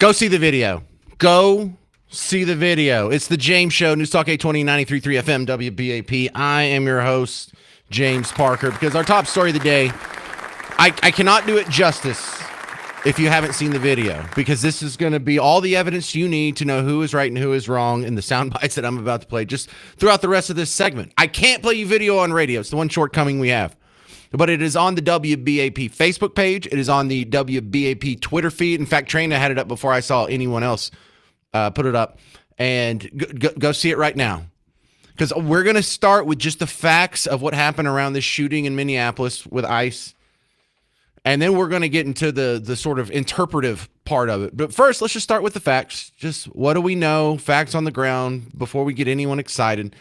Go see the video. Go see the video. It's the James Show, News Talk 820, 93.3 FM, WBAP. I am your host, James Parker, because our top story of the day, I cannot do it justice if you haven't seen the video, because this is going to be all the evidence you need to know who is right and who is wrong in the sound bites that I'm about to play just throughout the rest of this segment. I can't play you video on radio. It's the one shortcoming we have. But it is on the WBAP Facebook page. It is on the WBAP Twitter feed. In fact, Trina had it up before I saw anyone else put it up. And go see it right now. Because we're going to start with just the facts of what happened around this shooting in Minneapolis with ICE. And then we're going to get into the sort of interpretive part of it. But first, let's just start with the facts. Just what do we know? Facts on the ground before we get anyone excited.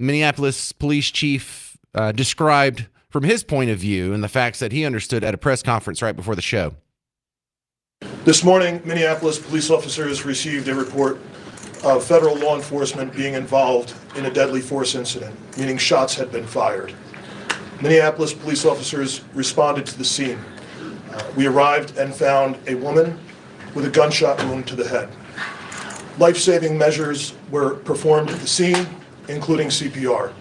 Minneapolis police chief described from his point of view and the facts that he understood at a press conference right before the show. This morning, Minneapolis police officers received a report of federal law enforcement being involved in a deadly force incident, meaning shots had been fired. Minneapolis police officers responded to the scene. We arrived and found a woman with a gunshot wound to the head. Life-saving measures were performed at the scene, including CPR.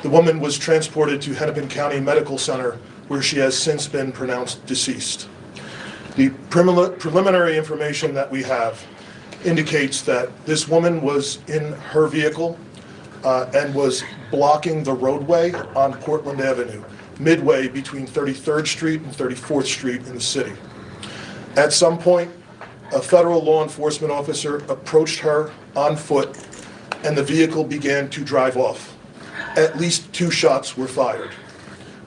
The woman was transported to Hennepin County Medical Center, where she has since been pronounced deceased. The preliminary information that we have indicates that this woman was in her vehicle and was blocking the roadway on Portland Avenue, midway between 33rd Street and 34th Street in the city. At some point, a federal law enforcement officer approached her on foot, and the vehicle began to drive off. At least 2 shots were fired.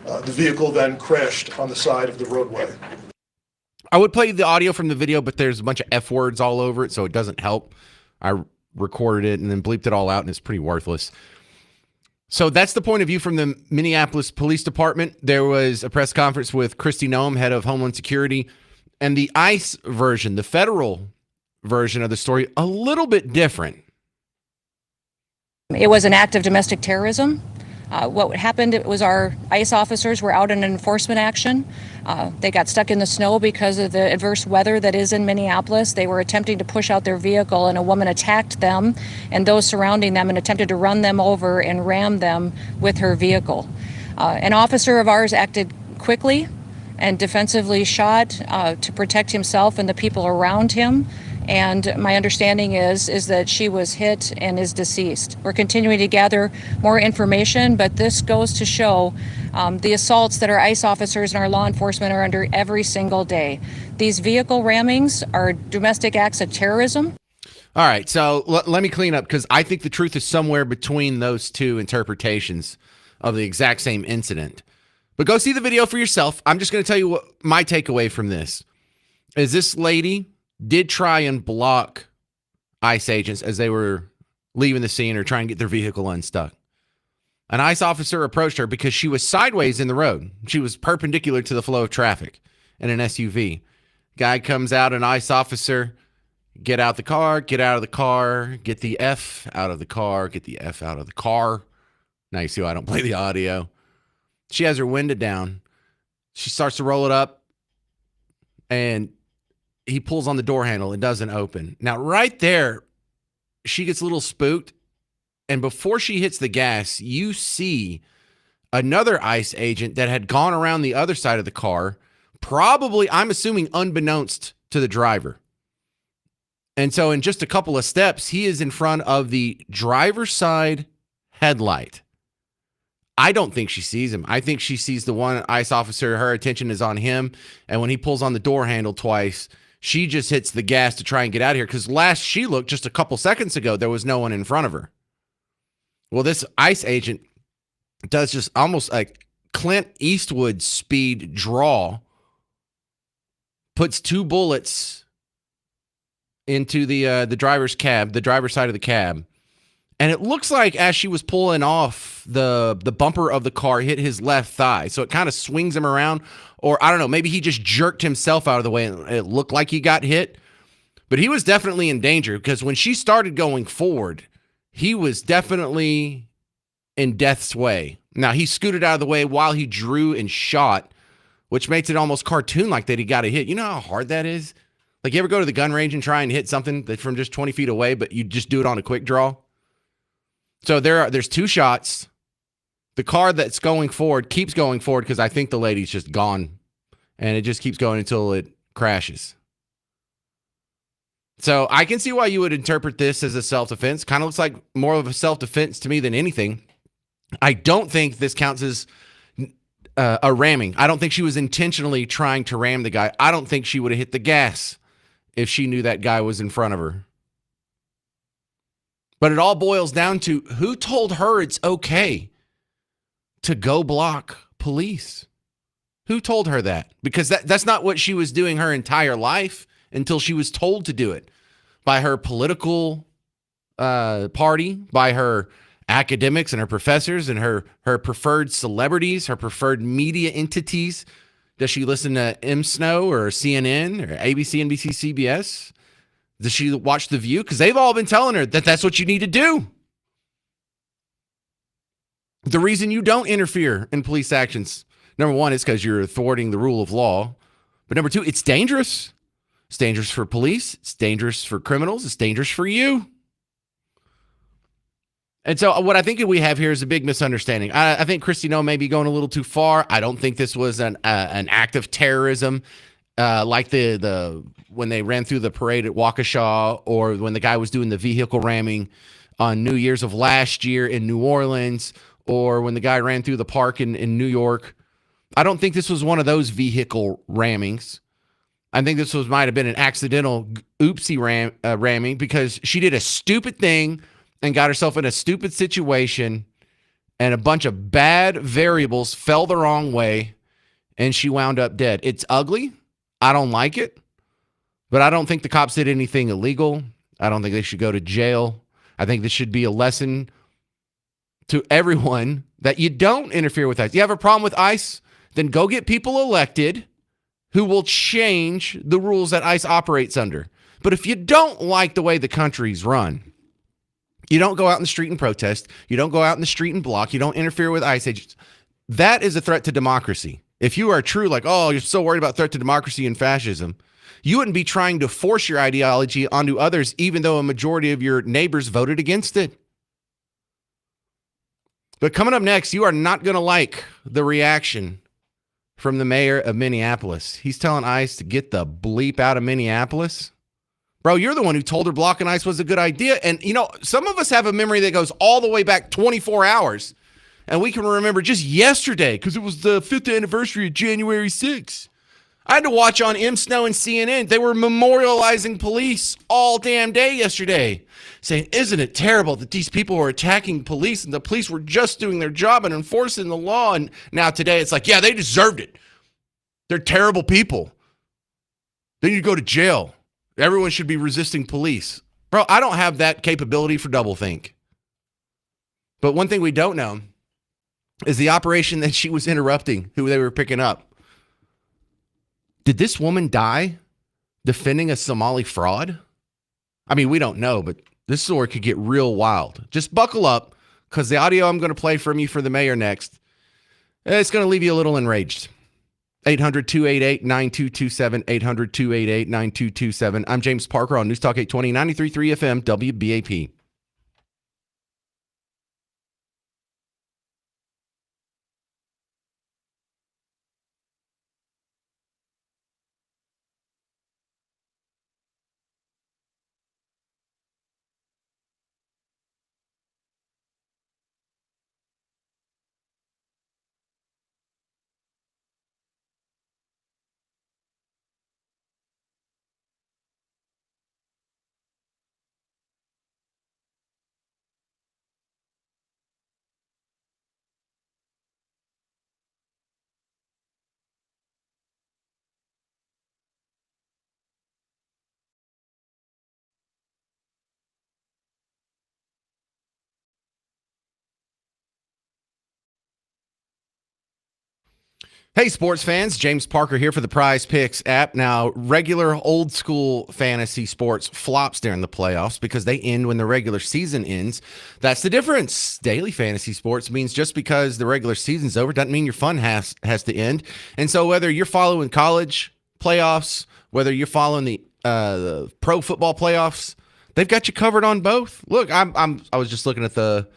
The vehicle then crashed on the side of the roadway. I would play the audio from the video, but there's a bunch of F words all over it, so it doesn't help. I recorded it and then bleeped it all out, and it's pretty worthless. So that's the point of view from the Minneapolis Police Department. There was a press conference with Kristi Noem, head of Homeland Security, and the ICE version, the federal version of the story, a little bit different. It was an act of domestic terrorism. What happened was our ICE officers were out in an enforcement action. They got stuck in the snow because of the adverse weather that is in Minneapolis. They were attempting to push out their vehicle, and a woman attacked them and those surrounding them and attempted to run them over and ram them with her vehicle. An officer of ours acted quickly and defensively shot to protect himself and the people around him. And my understanding is that she was hit and is deceased. We're continuing to gather more information, but this goes to show the assaults that our ICE officers and our law enforcement are under every single day. These vehicle rammings are domestic acts of terrorism. All right, so let me clean up, because I think the truth is somewhere between those two interpretations of the exact same incident. But go see the video for yourself. I'm just going to tell you what my takeaway from this is. This lady did try and block ICE agents as they were leaving the scene or trying to get their vehicle unstuck. An ICE officer approached her because she was sideways in the road. She was perpendicular to the flow of traffic in an SUV. Guy comes out, an ICE officer, get out the car, get out of the car, get the F out of the car, get the F out of the car. Now you see why I don't play the audio. She has her window down. She starts to roll it up, and he pulls on the door handle. It doesn't open. Now, right there, she gets a little spooked. And before she hits the gas, you see another ICE agent that had gone around the other side of the car, probably, I'm assuming, unbeknownst to the driver. And so in just a couple of steps, he is in front of the driver's side headlight. I don't think she sees him. I think she sees the one ICE officer. Her attention is on him. And when he pulls on the door handle twice, she just hits the gas to try and get out of here, because last she looked just a couple seconds ago, there was no one in front of her. Well, this ICE agent does just almost like Clint Eastwood speed draw, puts 2 bullets into the driver's cab, the driver's side of the cab. And it looks like as she was pulling off, the bumper of the car hit his left thigh. So it kind of swings him around. Or I don't know, maybe he just jerked himself out of the way and it looked like he got hit. But he was definitely in danger, because when she started going forward, he was definitely in death's way. Now, he scooted out of the way while he drew and shot, which makes it almost cartoon-like that he got a hit. You know how hard that is? Like, you ever go to the gun range and try and hit something that's from just 20 feet away, but you just do it on a quick draw? So there's 2 shots. The car that's going forward keeps going forward because I think the lady's just gone. And it just keeps going until it crashes. So I can see why you would interpret this as a self-defense. Kind of looks like more of a self-defense to me than anything. I don't think this counts as a ramming. I don't think she was intentionally trying to ram the guy. I don't think she would have hit the gas if she knew that guy was in front of her. But it all boils down to who told her it's okay to go block police. Who told her that? Because that's not what she was doing her entire life until she was told to do it by her political party, by her academics and her professors and her preferred celebrities, her preferred media entities. Does she listen to MSNO or CNN or ABC, NBC, CBS? Does she watch The View? Because they've all been telling her that that's what you need to do. The reason you don't interfere in police actions, number one, is because you're thwarting the rule of law. But number two, it's dangerous. It's dangerous for police. It's dangerous for criminals. It's dangerous for you. And so what I think we have here is a big misunderstanding. I think Kristi Noem may be going a little too far. I don't think this was an act of terrorism like the when they ran through the parade at Waukesha, or when the guy was doing the vehicle ramming on New Year's of last year in New Orleans, or when the guy ran through the park in New York. I don't think this was one of those vehicle rammings. I think this might have been an accidental oopsie ramming because she did a stupid thing and got herself in a stupid situation, and a bunch of bad variables fell the wrong way, and she wound up dead. It's ugly. I don't like it, but I don't think the cops did anything illegal. I don't think they should go to jail. I think this should be a lesson to everyone that you don't interfere with ICE. You have a problem with ICE? Then go get people elected who will change the rules that ICE operates under. But if you don't like the way the country's run, you don't go out in the street and protest. You don't go out in the street and block. You don't interfere with ICE agents. That is a threat to democracy. If you are true, like, oh, you're so worried about threat to democracy and fascism, you wouldn't be trying to force your ideology onto others, even though a majority of your neighbors voted against it. But coming up next, you are not going to like the reaction from the mayor of Minneapolis. He's telling ICE to get the bleep out of Minneapolis. Bro, you're the one who told her blocking ICE was a good idea. And, you know, some of us have a memory that goes all the way back 24 hours. And we can remember just yesterday, because it was the 5th anniversary of January 6th. I had to watch on MSNO and CNN. They were memorializing police all damn day yesterday, saying, isn't it terrible that these people were attacking police and the police were just doing their job and enforcing the law? And now today it's like, yeah, they deserved it. They're terrible people. They need to go to jail. Everyone should be resisting police. Bro, I don't have that capability for doublethink. But one thing we don't know is the operation that she was interrupting, who they were picking up. Did this woman die defending a Somali fraud? I mean, we don't know, but this story could get real wild. Just buckle up, because the audio I'm going to play from you for the mayor next, it's going to leave you a little enraged. 800-288-9227, 800-288-9227. I'm James Parker on News Talk 820, 93.3 FM, WBAP. Hey, sports fans, James Parker here for the Prize Picks app. Now, regular old school fantasy sports flops during the playoffs because they end when the regular season ends. That's the difference. Daily fantasy sports means just because the regular season's over doesn't mean your fun has to end. And so whether you're following college playoffs, whether you're following the the pro football playoffs. They've got you covered on both. Look, I was just looking at the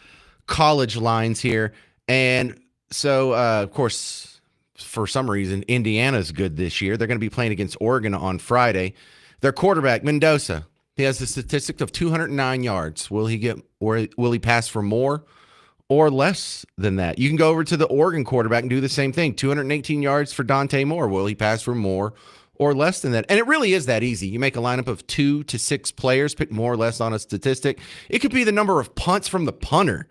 college lines here, and so of course, for some reason, Indiana's good this year. They're going to be playing against Oregon on Friday. Their quarterback Mendoza, he has a statistic of 209 yards. Will he get, or will he pass for more or less than that? You can go over to the Oregon quarterback and do the same thing. 218 yards for Dante Moore. Will he pass for more or less than that? And it really is that easy. You make a lineup of 2 to 6 players, pick more or less on a statistic. It could be the number of punts from the punter.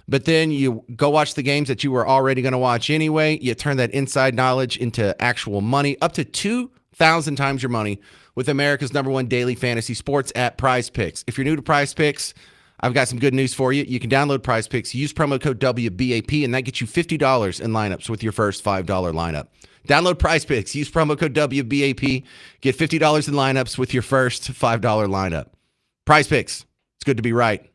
But then you go watch the games that you were already going to watch anyway. You turn that inside knowledge into actual money, up to 2,000 times your money with America's #1 daily fantasy sports app, Prize Picks. If you're new to Prize Picks, I've got some good news for you. You can download Prize Picks, use promo code WBAP, and that gets you $50 in lineups with your first $5 lineup. Download Prize Picks, use promo code WBAP, get $50 in lineups with your first $5 lineup. Prize Picks, it's good to be right.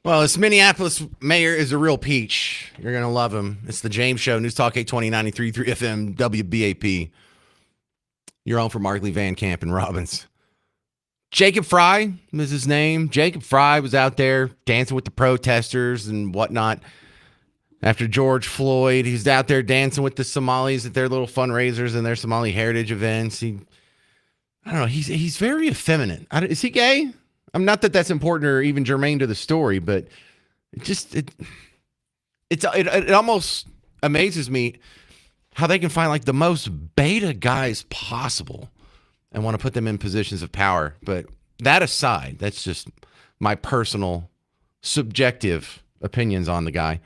Well, this Minneapolis mayor is a real peach. You're going to love him. It's the James Show, News Talk 820 93.3 FM, WBAP. You're on for Markley, Van Camp, and Robbins. Jacob Fry is his name. Jacob Fry was out there dancing with the protesters and whatnot. After George Floyd, he's out there dancing with the Somalis at their little fundraisers and their Somali heritage events. I don't know. He's very effeminate. Is he gay? I'm not that that's important or even germane to the story, but it almost amazes me how they can find like the most beta guys possible and want to put them in positions of power. But that aside, that's just my personal subjective opinions on the guy.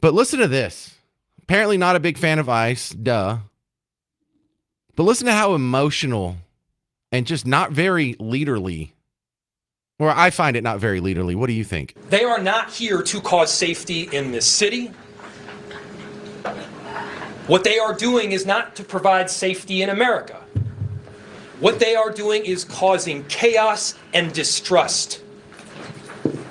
But listen to this. Apparently not a big fan of ICE, duh. But listen to how emotional and just not very leaderly, or I find it not very leaderly. What do you think? They are not here to cause safety in this city. What they are doing is not to provide safety in America. What they are doing is causing chaos and distrust.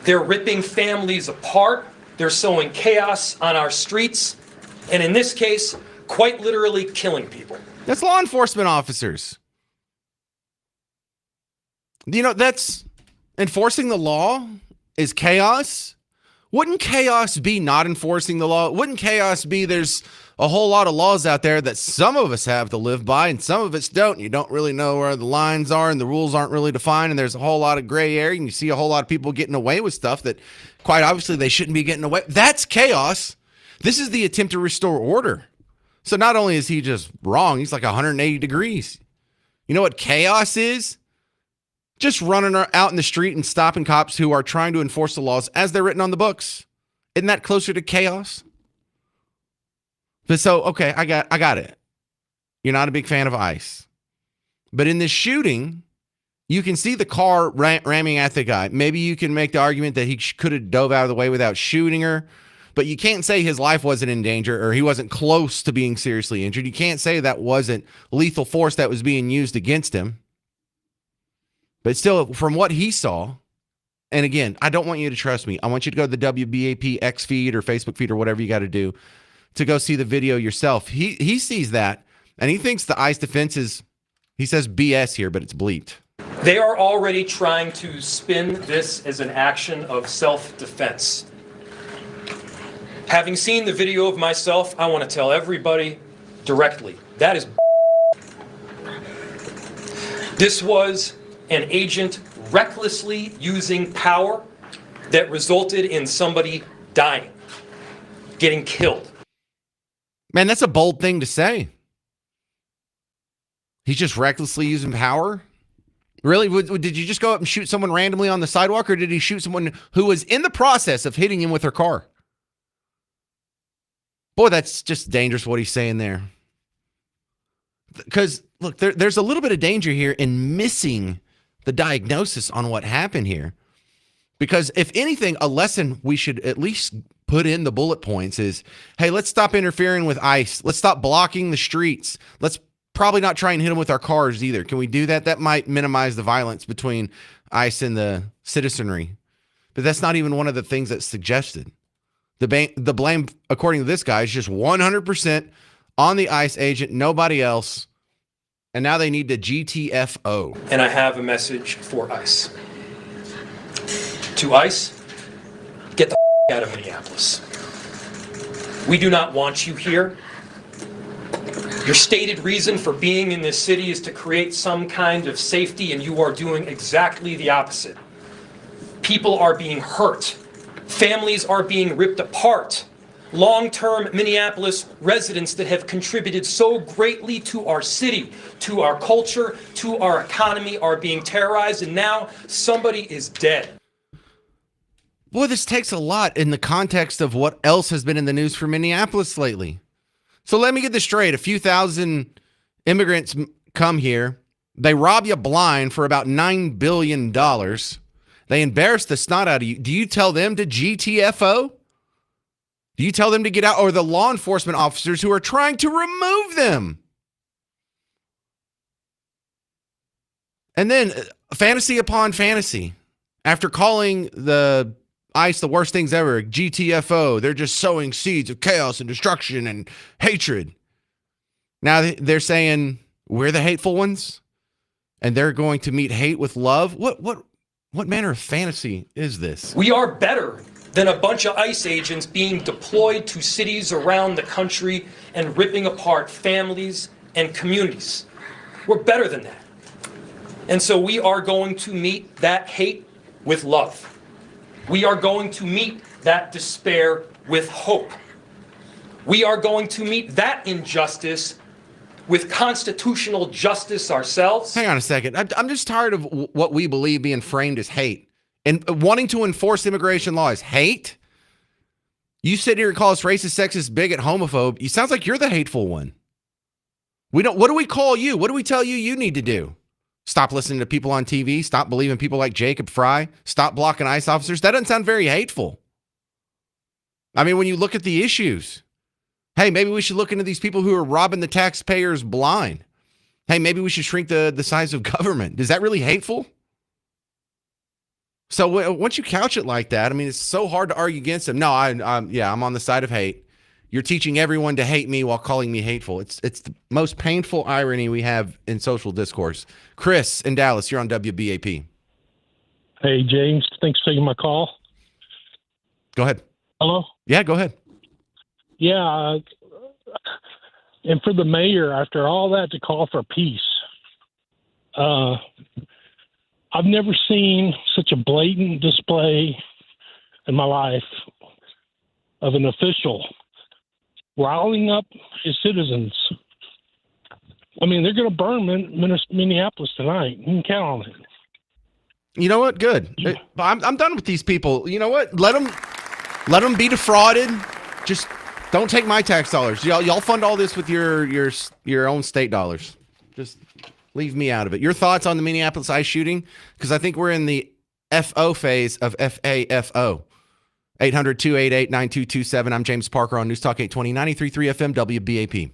They're ripping families apart. They're sowing chaos on our streets. And in this case, quite literally killing people. That's law enforcement officers. You know, that's enforcing the law is chaos. Wouldn't chaos be not enforcing the law? Wouldn't chaos be there's a whole lot of laws out there that some of us have to live by and some of us don't? You don't really know where the lines are and the rules aren't really defined, and there's a whole lot of gray area, and you see a whole lot of people getting away with stuff that quite obviously they shouldn't be getting away. That's chaos. This is the attempt to restore order. So not only is he just wrong, he's like 180 degrees. You know what chaos is? Just running out in the street and stopping cops who are trying to enforce the laws as they're written on the books. Isn't that closer to chaos? But so, okay, I got it. You're not a big fan of ICE. But in this shooting, you can see the car ramming at the guy. Maybe you can make the argument that he could have dove out of the way without shooting her. But you can't say his life wasn't in danger or he wasn't close to being seriously injured. You can't say that wasn't lethal force that was being used against him. But still, from what he saw, and again, I don't want you to trust me. I want you to go to the WBAP X feed or Facebook feed or whatever you got to do to go see the video yourself. He sees that, and he thinks the ICE defense is, he says BS here, but it's bleeped. They are already trying to spin this as an action of self-defense. Having seen the video of myself, I want to tell everybody directly, that is this was an agent recklessly using power that resulted in somebody dying, getting killed. Man, that's a bold thing to say. He's just recklessly using power? Really? Did you just go up and shoot someone randomly on the sidewalk, or did he shoot someone who was in the process of hitting him with her car? Boy, that's just dangerous what he's saying there. Because, look, there's a little bit of danger here in missing the diagnosis on what happened here. Because if anything, a lesson we should at least put in the bullet points is, hey, let's stop interfering with ICE. Let's stop blocking the streets. Let's probably not try and hit them with our cars either. Can we do that? That might minimize the violence between ICE and the citizenry. But that's not even one of the things that's suggested. The blame, according to this guy, is just 100% on the ICE agent, nobody else. And now they need to GTFO. And I have a message for ICE. To ICE, get the out of Minneapolis. We do not want you here. Your stated reason for being in this city is to create some kind of safety, and you are doing exactly the opposite. People are being hurt. Families are being ripped apart. Long-term Minneapolis residents that have contributed so greatly to our city, to our culture, to our economy are being terrorized, and now somebody is dead. Boy, this takes a lot in the context of what else has been in the news for Minneapolis lately. So let me get this straight. A few thousand immigrants come here. They rob you blind for about $9 billion. They embarrass the snot out of you. Do you tell them to GTFO? Do you tell them to get out? Or the law enforcement officers who are trying to remove them? And then fantasy upon fantasy. After calling the ICE the worst things ever, GTFO, they're just sowing seeds of chaos and destruction and hatred. Now they're saying we're the hateful ones and they're going to meet hate with love. What manner of fantasy is this? We are better than a bunch of ICE agents being deployed to cities around the country and ripping apart families and communities. We're better than that. And so we are going to meet that hate with love. We are going to meet that despair with hope. We are going to meet that injustice with constitutional justice ourselves. Hang on a second. I'm just tired of what we believe being framed as hate. And wanting to enforce immigration law is hate? You sit here and call us racist, sexist, bigot, homophobe. You sounds like you're the hateful one. What do we call you? What do we tell you need to do? Stop listening to people on TV. Stop believing people like Jacob Fry. Stop blocking ICE officers. That doesn't sound very hateful. I mean, when you look at the issues, hey, maybe we should look into these people who are robbing the taxpayers blind. Hey, maybe we should shrink the size of government. Is that really hateful? So once you couch it like that, I mean, it's so hard to argue against them. No, I'm on the side of hate. You're teaching everyone to hate me while calling me hateful. It's the most painful irony we have in social discourse. Chris in Dallas, you're on WBAP. Hey, James. Thanks for taking my call. Go ahead. Hello? Yeah, go ahead. Yeah. And for the mayor, after all that, to call for peace. I've never seen such a blatant display in my life of an official riling up his citizens. I mean, they're going to burn Minneapolis tonight. You can count on it. You know what? Good. I'm done with these people. You know what? Let them be defrauded. Just don't take my tax dollars. Y'all fund all this with your own state dollars. Just leave me out of it. Your thoughts on the Minneapolis ICE shooting? Because I think we're in the FO phase of FAFO. 800-288-9227. I'm James Parker on News Talk 820, 93.3 FM, WBAP.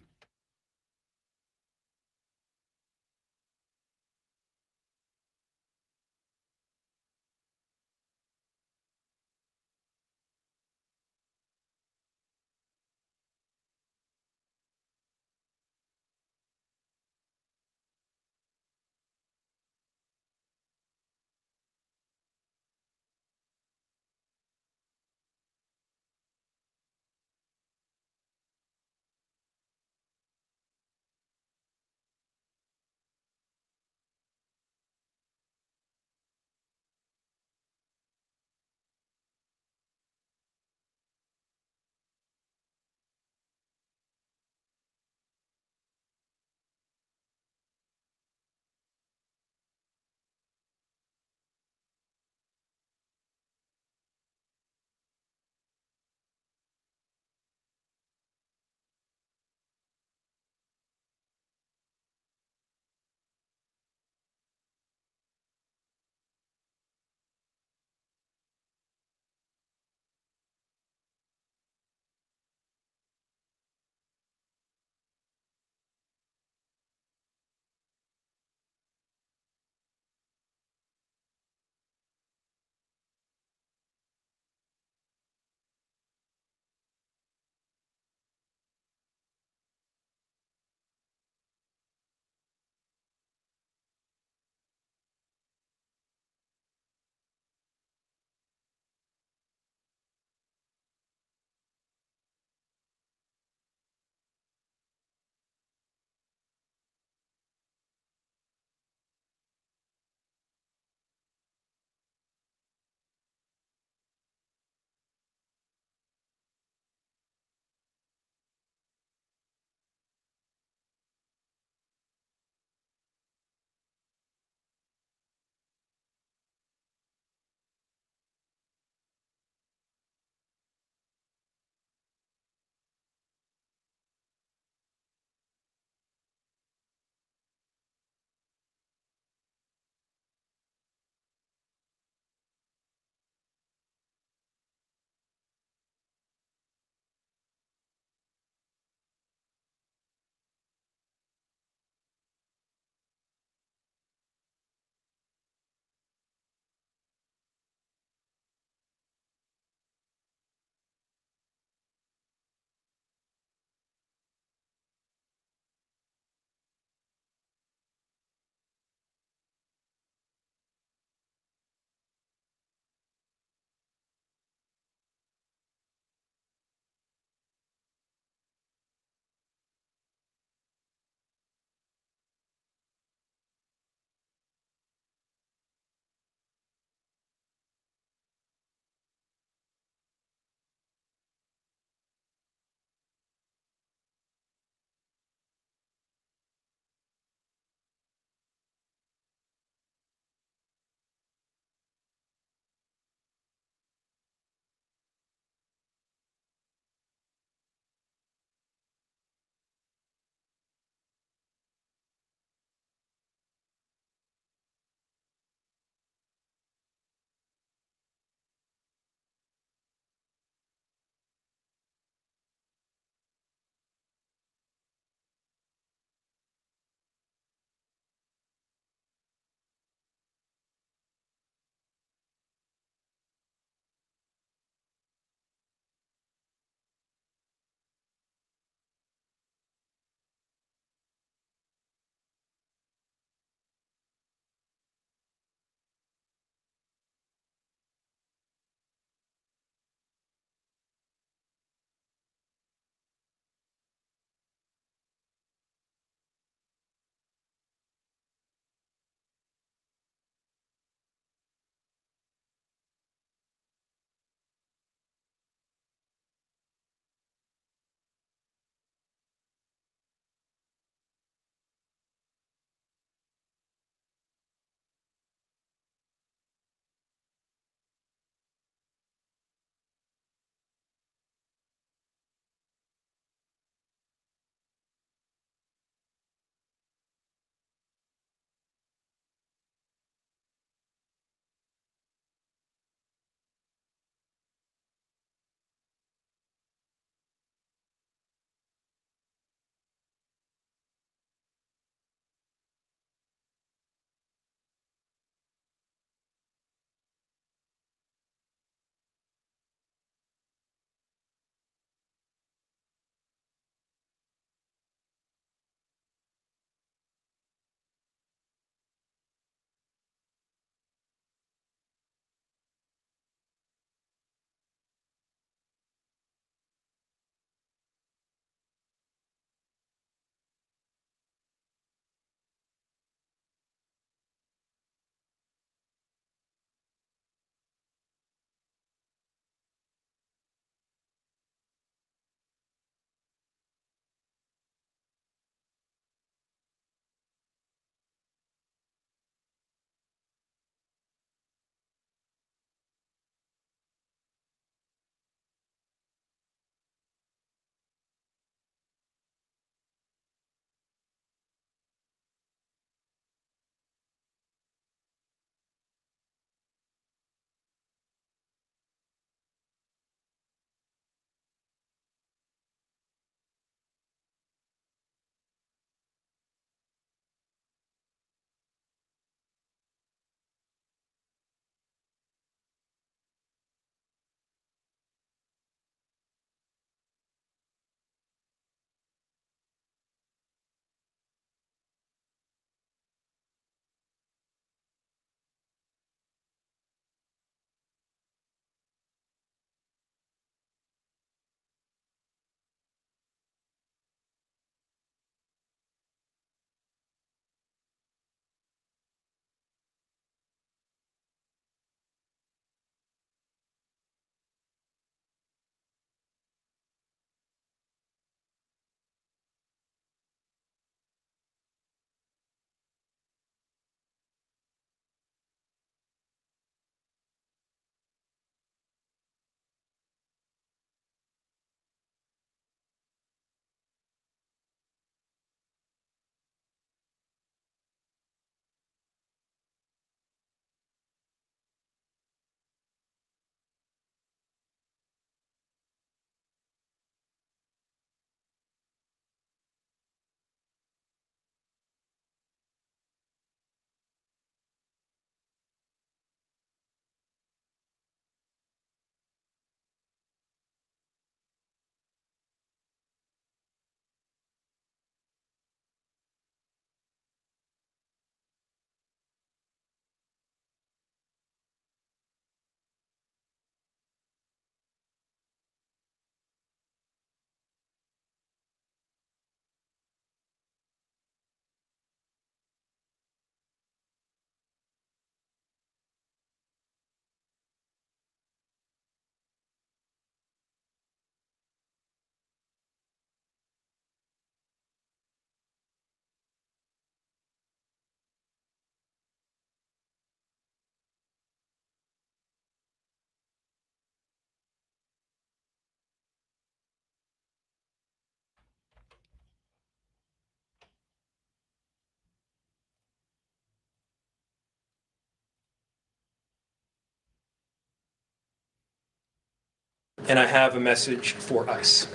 And I have a message for ICE.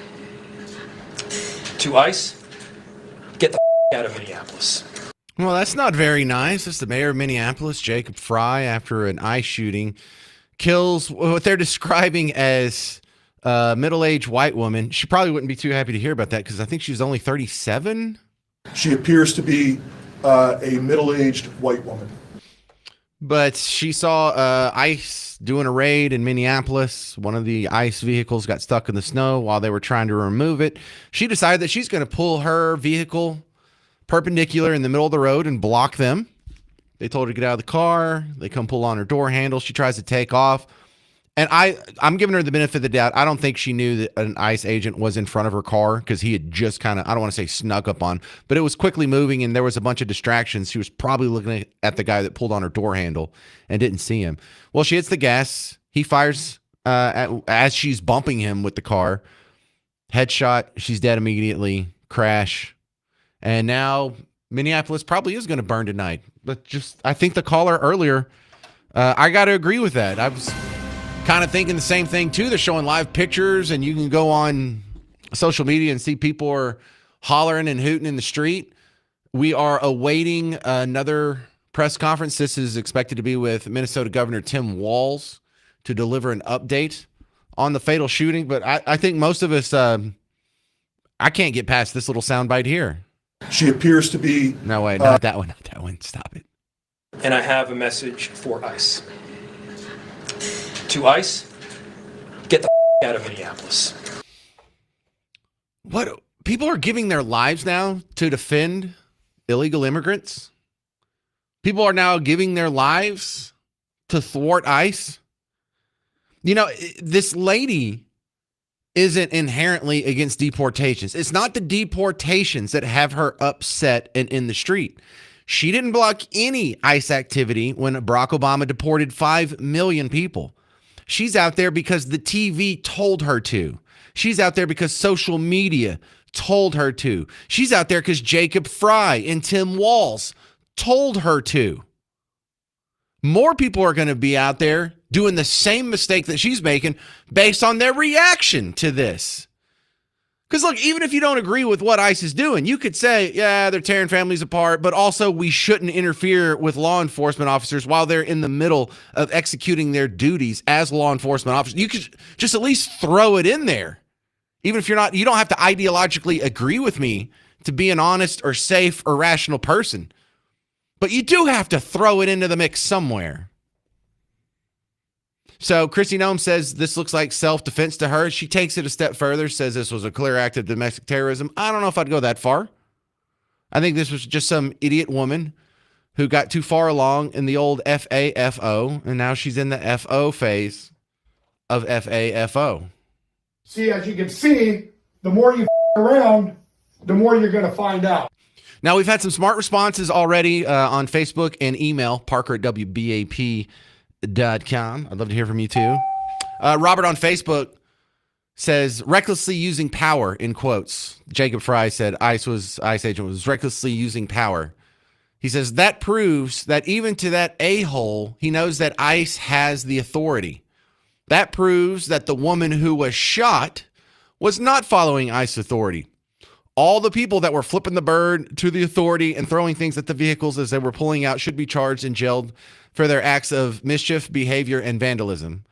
To ICE, get the out of Minneapolis. Well, that's not very nice. That's the mayor of Minneapolis, Jacob Fry, after an ICE shooting, kills what they're describing as a middle-aged white woman. She probably wouldn't be too happy to hear about that because I think she was only 37. She appears to be a middle-aged white woman. But she saw ICE doing a raid in Minneapolis. One of the ICE vehicles got stuck in the snow while they were trying to remove it. She decided that she's going to pull her vehicle perpendicular in the middle of the road and block them. They told her to get out of the car. They come pull on her door handle. She tries to take off. And I'm giving her the benefit of the doubt. I don't think she knew that an ICE agent was in front of her car because he had just kind of, I don't want to say snuck up on, but it was quickly moving and there was a bunch of distractions. She was probably looking at the guy that pulled on her door handle and didn't see him. Well, she hits the gas. He fires as she's bumping him with the car. Headshot. She's dead immediately. Crash. And now Minneapolis probably is going to burn tonight. But I think the caller earlier, I got to agree with that. I was kind of thinking the same thing too. They're showing live pictures and you can go on social media and see people are hollering and hooting in the street. We are awaiting another press conference. This is expected to be with Minnesota Governor Tim Walz to deliver an update on the fatal shooting. But I think most of us, I can't get past this little soundbite here. She appears to be... No, wait, not that one, not that one. Stop it. And I have a message for ICE. To ICE, get the out of Minneapolis. What? People are giving their lives now to defend illegal immigrants? People are now giving their lives to thwart ICE? You know, this lady isn't inherently against deportations. It's not the deportations that have her upset and in the street. She didn't block any ICE activity when Barack Obama deported 5 million people. She's out there because the TV told her to. She's out there because social media told her to. She's out there because Jacob Fry and Tim Walz told her to. More people are going to be out there doing the same mistake that she's making based on their reaction to this. Because look, even if you don't agree with what ICE is doing, you could say, yeah, they're tearing families apart, but also we shouldn't interfere with law enforcement officers while they're in the middle of executing their duties as law enforcement officers. You could just at least throw it in there. Even if you don't have to ideologically agree with me to be an honest or safe or rational person. But you do have to throw it into the mix somewhere. So Kristi Noem says this looks like self-defense to her. She takes it a step further, says this was a clear act of domestic terrorism. I don't know if I'd go that far. I think this was just some idiot woman who got too far along in the old FAFO, and now she's in the FO phase of FAFO. See, as you can see, the more you around, the more you're going to find out. Now, we've had some smart responses already on Facebook and email, parker@wbap.com. I'd love to hear from you too. Robert on Facebook says, recklessly using power, in quotes. Jacob Fry said ICE agent was recklessly using power. He says, that proves that even to that a-hole, he knows that ICE has the authority. That proves that the woman who was shot was not following ICE authority. All the people that were flipping the bird to the authority and throwing things at the vehicles as they were pulling out should be charged and jailed for their acts of mischief, behavior, and vandalism.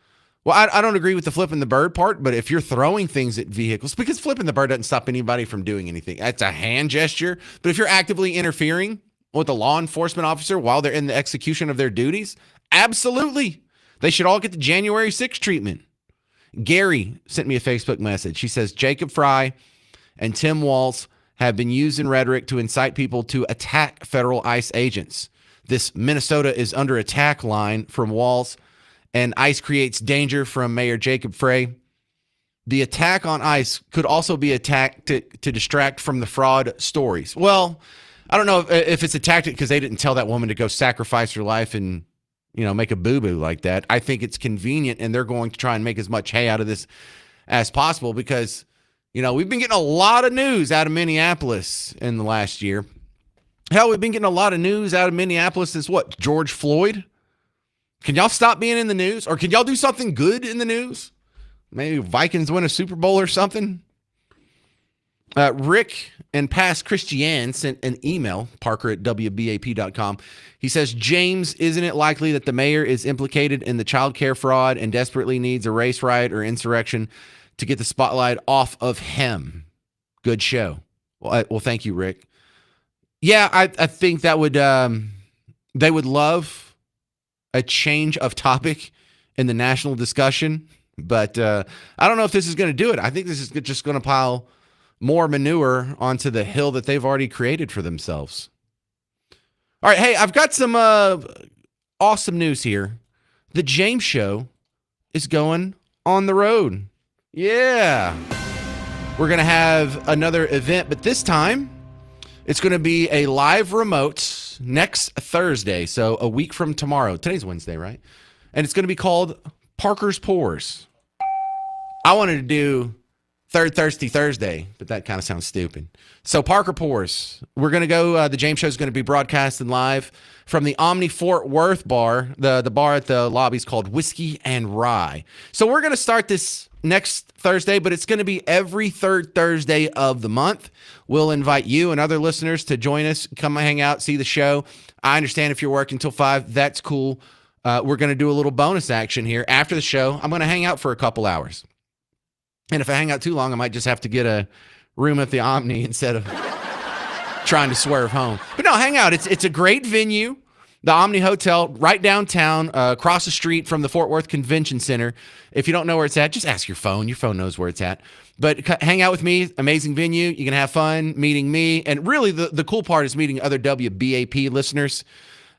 Well, I don't agree with the flipping the bird part, but if you're throwing things at vehicles, because flipping the bird doesn't stop anybody from doing anything. That's a hand gesture. But if you're actively interfering with a law enforcement officer while they're in the execution of their duties, absolutely. They should all get the January 6th treatment. Gary sent me a Facebook message. She says, Jacob Fry and Tim Walz have been used in rhetoric to incite people to attack federal ICE agents. This Minnesota is under attack line from Walz, and ICE creates danger from Mayor Jacob Fry. The attack on ICE could also be attacked to distract from the fraud stories. Well, I don't know if it's a tactic because they didn't tell that woman to go sacrifice her life and, make a boo-boo like that. I think it's convenient, and they're going to try and make as much hay out of this as possible because, we've been getting a lot of news out of Minneapolis in the last year. Hell, we've been getting a lot of news out of Minneapolis since what? George Floyd? Can y'all stop being in the news? Or can y'all do something good in the news? Maybe Vikings win a Super Bowl or something. Rick and Past Christiane sent an email, parker@wbap.com. He says, James, isn't it likely that the mayor is implicated in the child care fraud and desperately needs a race riot or insurrection to get the spotlight off of him? Good show. Well, thank you, Rick. Yeah, I think that would they would love a change of topic in the national discussion, but I don't know if this is going to do it. I think this is just going to pile more manure onto the hill that they've already created for themselves. All right, hey, I've got some awesome news here. The James Show is going on the road. Yeah. We're going to have another event, but this time it's going to be a live remote next Thursday, so a week from tomorrow. Today's Wednesday, right? And it's going to be called Parker's Pours. I wanted to do Third Thirsty Thursday, but that kind of sounds stupid. So Parker Pours. We're going to go, the James Show is going to be broadcasting live from the Omni Fort Worth bar. The bar at the lobby is called Whiskey and Rye. So we're going to start this next Thursday, but it's going to be every third Thursday of the month. We'll invite you and other listeners to join us, come hang out, see the show. I understand if you're working till 5, that's cool. We're going to do a little bonus action here. After the show, I'm going to hang out for a couple hours. And if I hang out too long, I might just have to get a room at the Omni instead of trying to swerve home. But no, hang out. It's a great venue. The Omni Hotel, right downtown, across the street from the Fort Worth Convention Center. If you don't know where it's at, just ask your phone. Your phone knows where it's at. But hang out with me. Amazing venue. You can have fun meeting me. And really, the cool part is meeting other WBAP listeners.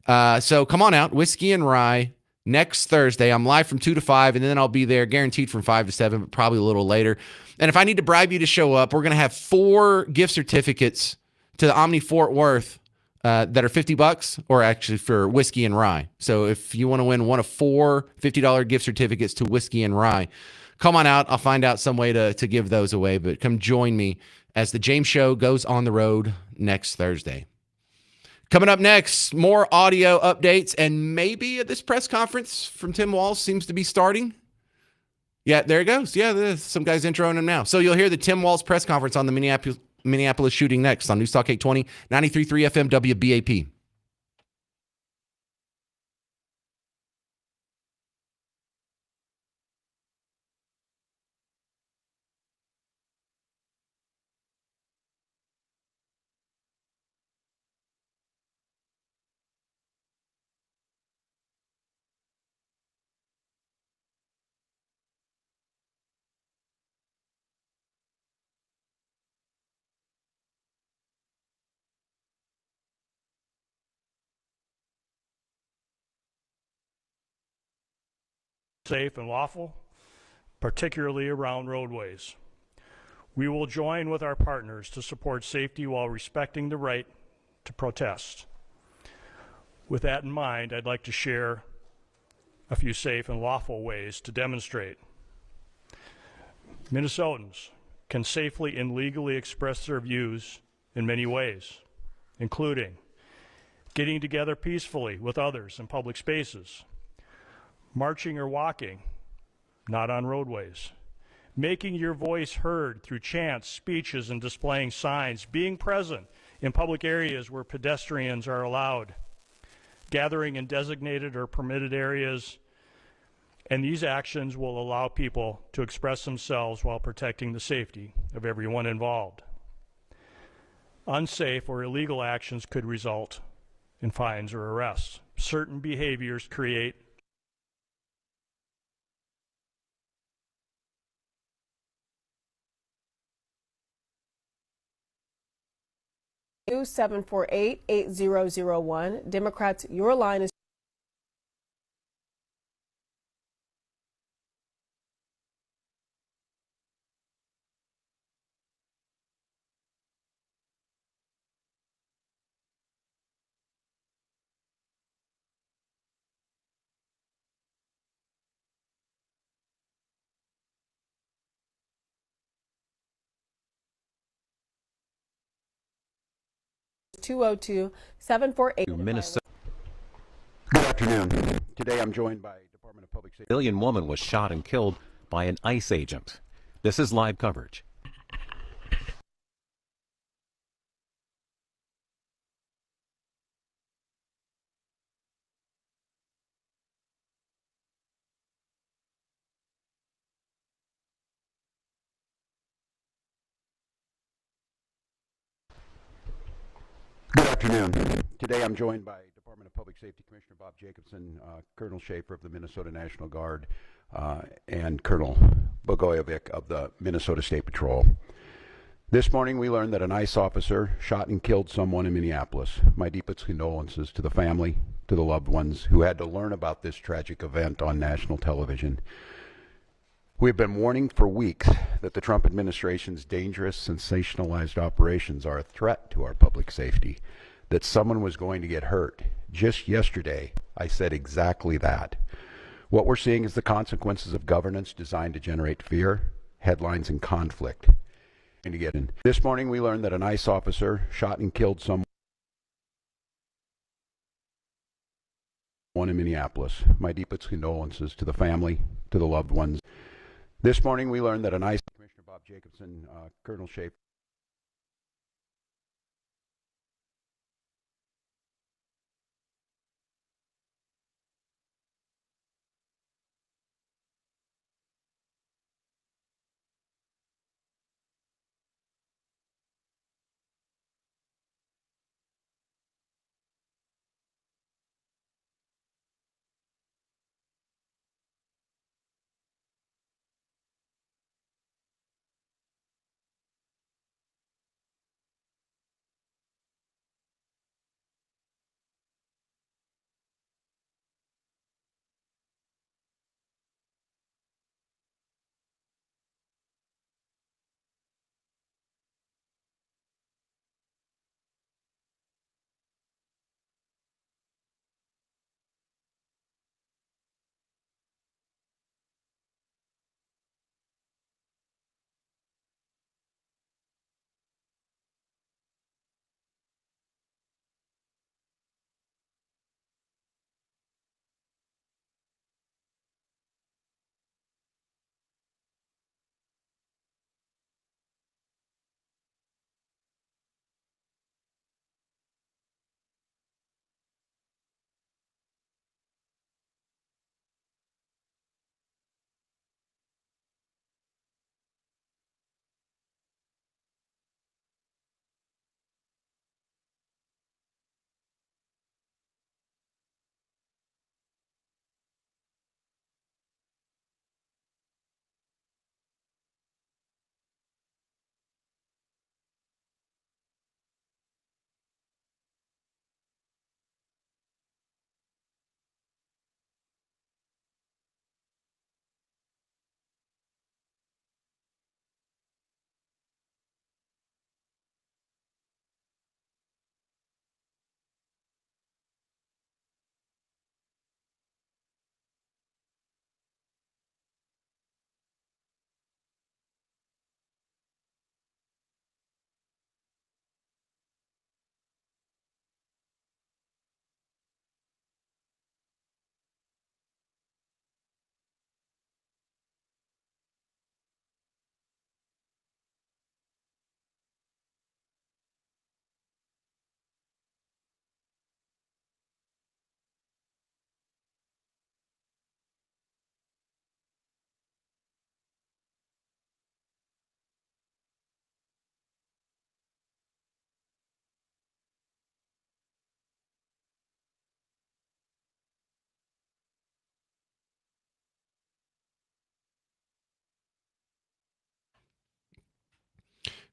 So come on out. Whiskey and Rye. Next Thursday, I'm live from 2 to 5, and then I'll be there guaranteed from 5 to 7, but probably a little later. And if I need to bribe you to show up, we're going to have 4 gift certificates to the Omni Fort Worth that are $50, or actually for Whiskey and Rye. So if you want to win one of 4 $50 gift certificates to Whiskey and Rye, come on out. I'll find out some way to give those away, but come join me as the James Show goes on the road next Thursday. Coming up next, more audio updates, and maybe this press conference from Tim Walz seems to be starting. Yeah, there it goes. Yeah, there's some guys introing him now. So you'll hear the Tim Walz press conference on the Minneapolis shooting next on News Talk 820, 93.3 FM WBAP. Safe and lawful, particularly around roadways. We will join with our partners to support safety while respecting the right to protest. With that in mind, I'd like to share a few safe and lawful ways to demonstrate. Minnesotans can safely and legally express their views in many ways, including getting together peacefully with others in public spaces, marching or walking, not on roadways, making your voice heard through chants, speeches, and displaying signs, being present in public areas where pedestrians are allowed, gathering in designated or permitted areas, and these actions will allow people to express themselves while protecting the safety of everyone involved. Unsafe or illegal actions could result in fines or arrests. Certain behaviors create 748-8001. Democrats, your line is (202-748). Minnesota. Good afternoon. Today I'm joined by Department of Public Safety. A civilian woman was shot and killed by an ICE agent. This is live coverage. Good afternoon. Today I'm joined by Department of Public Safety Commissioner Bob Jacobson, Colonel Schaefer of the Minnesota National Guard, and Colonel Bogojevic of the Minnesota State Patrol. This morning we learned that an ICE officer shot and killed someone in Minneapolis. My deepest condolences to the family, to the loved ones who had to learn about this tragic event on national television. We have been warning for weeks that the Trump administration's dangerous, sensationalized operations are a threat to our public safety, that someone was going to get hurt. Just yesterday, I said exactly that. What we're seeing is the consequences of governance designed to generate fear, headlines, and conflict. This morning, we learned that an ICE officer shot and killed someone in Minneapolis. My deepest condolences to the family, to the loved ones. This morning, we learned that an ICE Commissioner Bob Jacobson, Colonel Schaefer.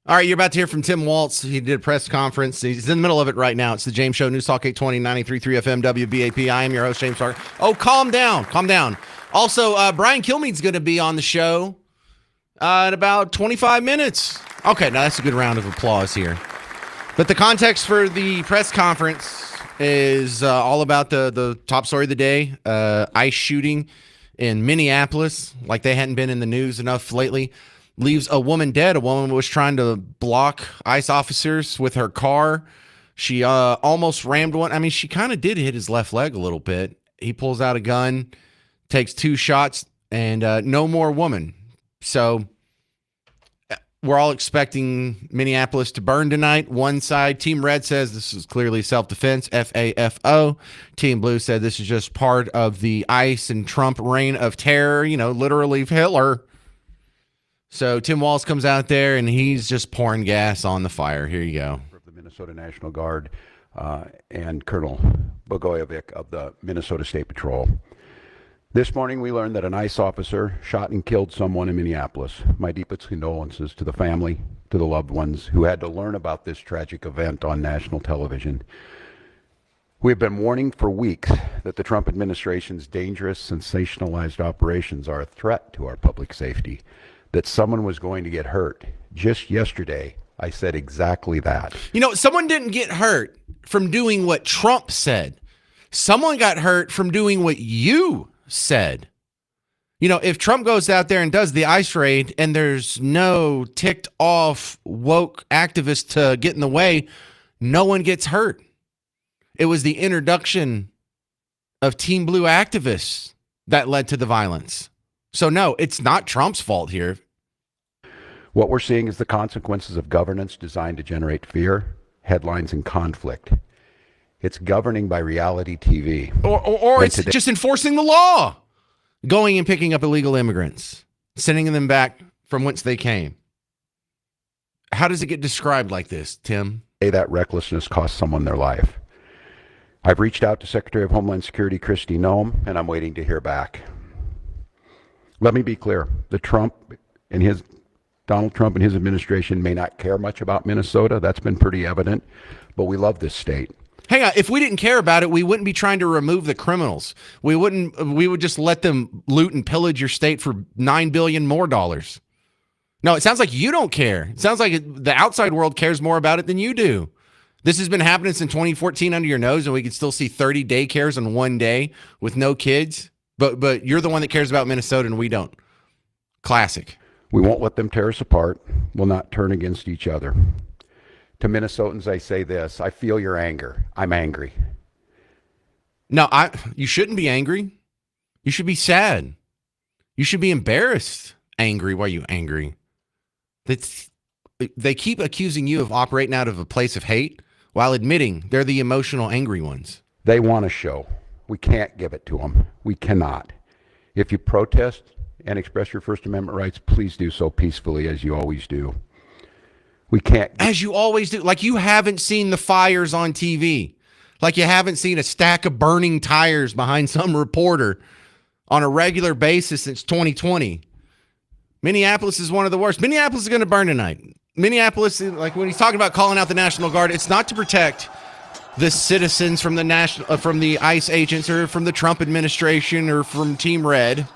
All right, you're about to hear from Tim Waltz. He did a press conference. He's in the middle of it right now. It's the James Show, News Talk 820, 93.3 FM, WBAP. I am your host, James Harder. Oh, calm down. Calm down. Also, Brian Kilmeade's going to be on the show in about 25 minutes. Okay, now that's a good round of applause here. But the context for the press conference is all about the top story of the day, ICE shooting in Minneapolis, like they hadn't been in the news enough lately. Leaves a woman dead. A woman was trying to block ICE officers with her car. She almost rammed one. I mean, she kind of did hit his left leg a little bit. He pulls out a gun, takes two shots. and no more woman. So we're all expecting Minneapolis to burn tonight. One side, Team Red, says this is clearly self-defense, FAFO. Team Blue said this is just part of the ICE and Trump reign of terror, literally Hitler. So Tim Walz comes out there, and he's just pouring gas on the fire. Here you go. Of the Minnesota National Guard and Colonel Bogojevic of the Minnesota State Patrol. This morning we learned that an ICE officer shot and killed someone in Minneapolis. My deepest condolences to the family, to the loved ones who had to learn about this tragic event on national television. We have been warning for weeks that the Trump administration's dangerous, sensationalized operations are a threat to our public safety, that someone was going to get hurt. Just yesterday, I said exactly that. Someone didn't get hurt from doing what Trump said. Someone got hurt from doing what you said. If Trump goes out there and does the ICE raid and there's no ticked off woke activists to get in the way, no one gets hurt. It was the introduction of Team Blue activists that led to the violence. So no, it's not Trump's fault here. What we're seeing is the consequences of governance designed to generate fear, headlines, and conflict. It's governing by reality TV. Or it's just enforcing the law. Going and picking up illegal immigrants, sending them back from whence they came. How does it get described like this, Tim? That recklessness cost someone their life. I've reached out to Secretary of Homeland Security Kristi Noem, and I'm waiting to hear back. Let me be clear. Donald Trump and his administration may not care much about Minnesota. That's been pretty evident. But we love this state. Hang on, if we didn't care about it, we wouldn't be trying to remove the criminals. We would just let them loot and pillage your state for $9 billion more dollars. No, it sounds like you don't care. It sounds like the outside world cares more about it than you do. This has been happening since 2014 under your nose, and we can still see 30 daycares in one day with no kids. But you're the one that cares about Minnesota, and we don't. Classic. We won't let them tear us apart. We'll not turn against each other. To Minnesotans, I say this. I feel your anger. I'm angry. No, you shouldn't be angry. You should be sad. You should be embarrassed. Angry. Why are you angry? They keep accusing you of operating out of a place of hate while admitting they're the emotional, angry ones. They want a show. We can't give it to them. We cannot. If you protest and express your First Amendment rights, please do so peacefully, as you always do. We can't. As you always do. Like you haven't seen the fires on TV. Like you haven't seen a stack of burning tires behind some reporter on a regular basis since 2020. Minneapolis is one of the worst. Minneapolis is going to burn tonight. Minneapolis, like when he's talking about calling out the National Guard, it's not to protect the citizens from the ICE agents or from the Trump administration or from Team Red.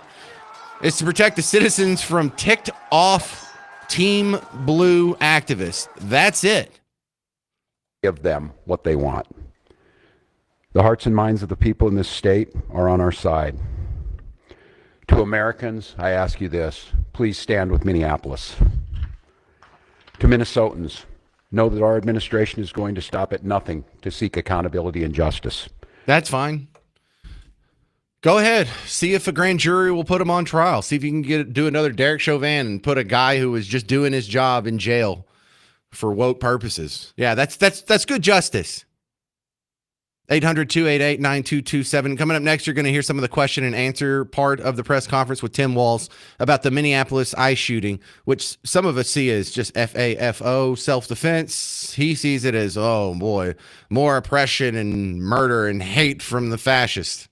It's to protect the citizens from ticked off Team Blue activists. That's it. Give them what they want. The hearts and minds of the people in this state are on our side. To Americans, I ask you this. Please stand with Minneapolis. To Minnesotans, know that our administration is going to stop at nothing to seek accountability and justice. That's fine. Go ahead. See if a grand jury will put him on trial. See if you can do another Derek Chauvin and put a guy who was just doing his job in jail for woke purposes. Yeah, that's good justice. 800-288-9227. Coming up next, you're going to hear some of the question and answer part of the press conference with Tim Walz about the Minneapolis ICE shooting, which some of us see as just FAFO, self-defense. He sees it as, oh boy, more oppression and murder and hate from the fascists.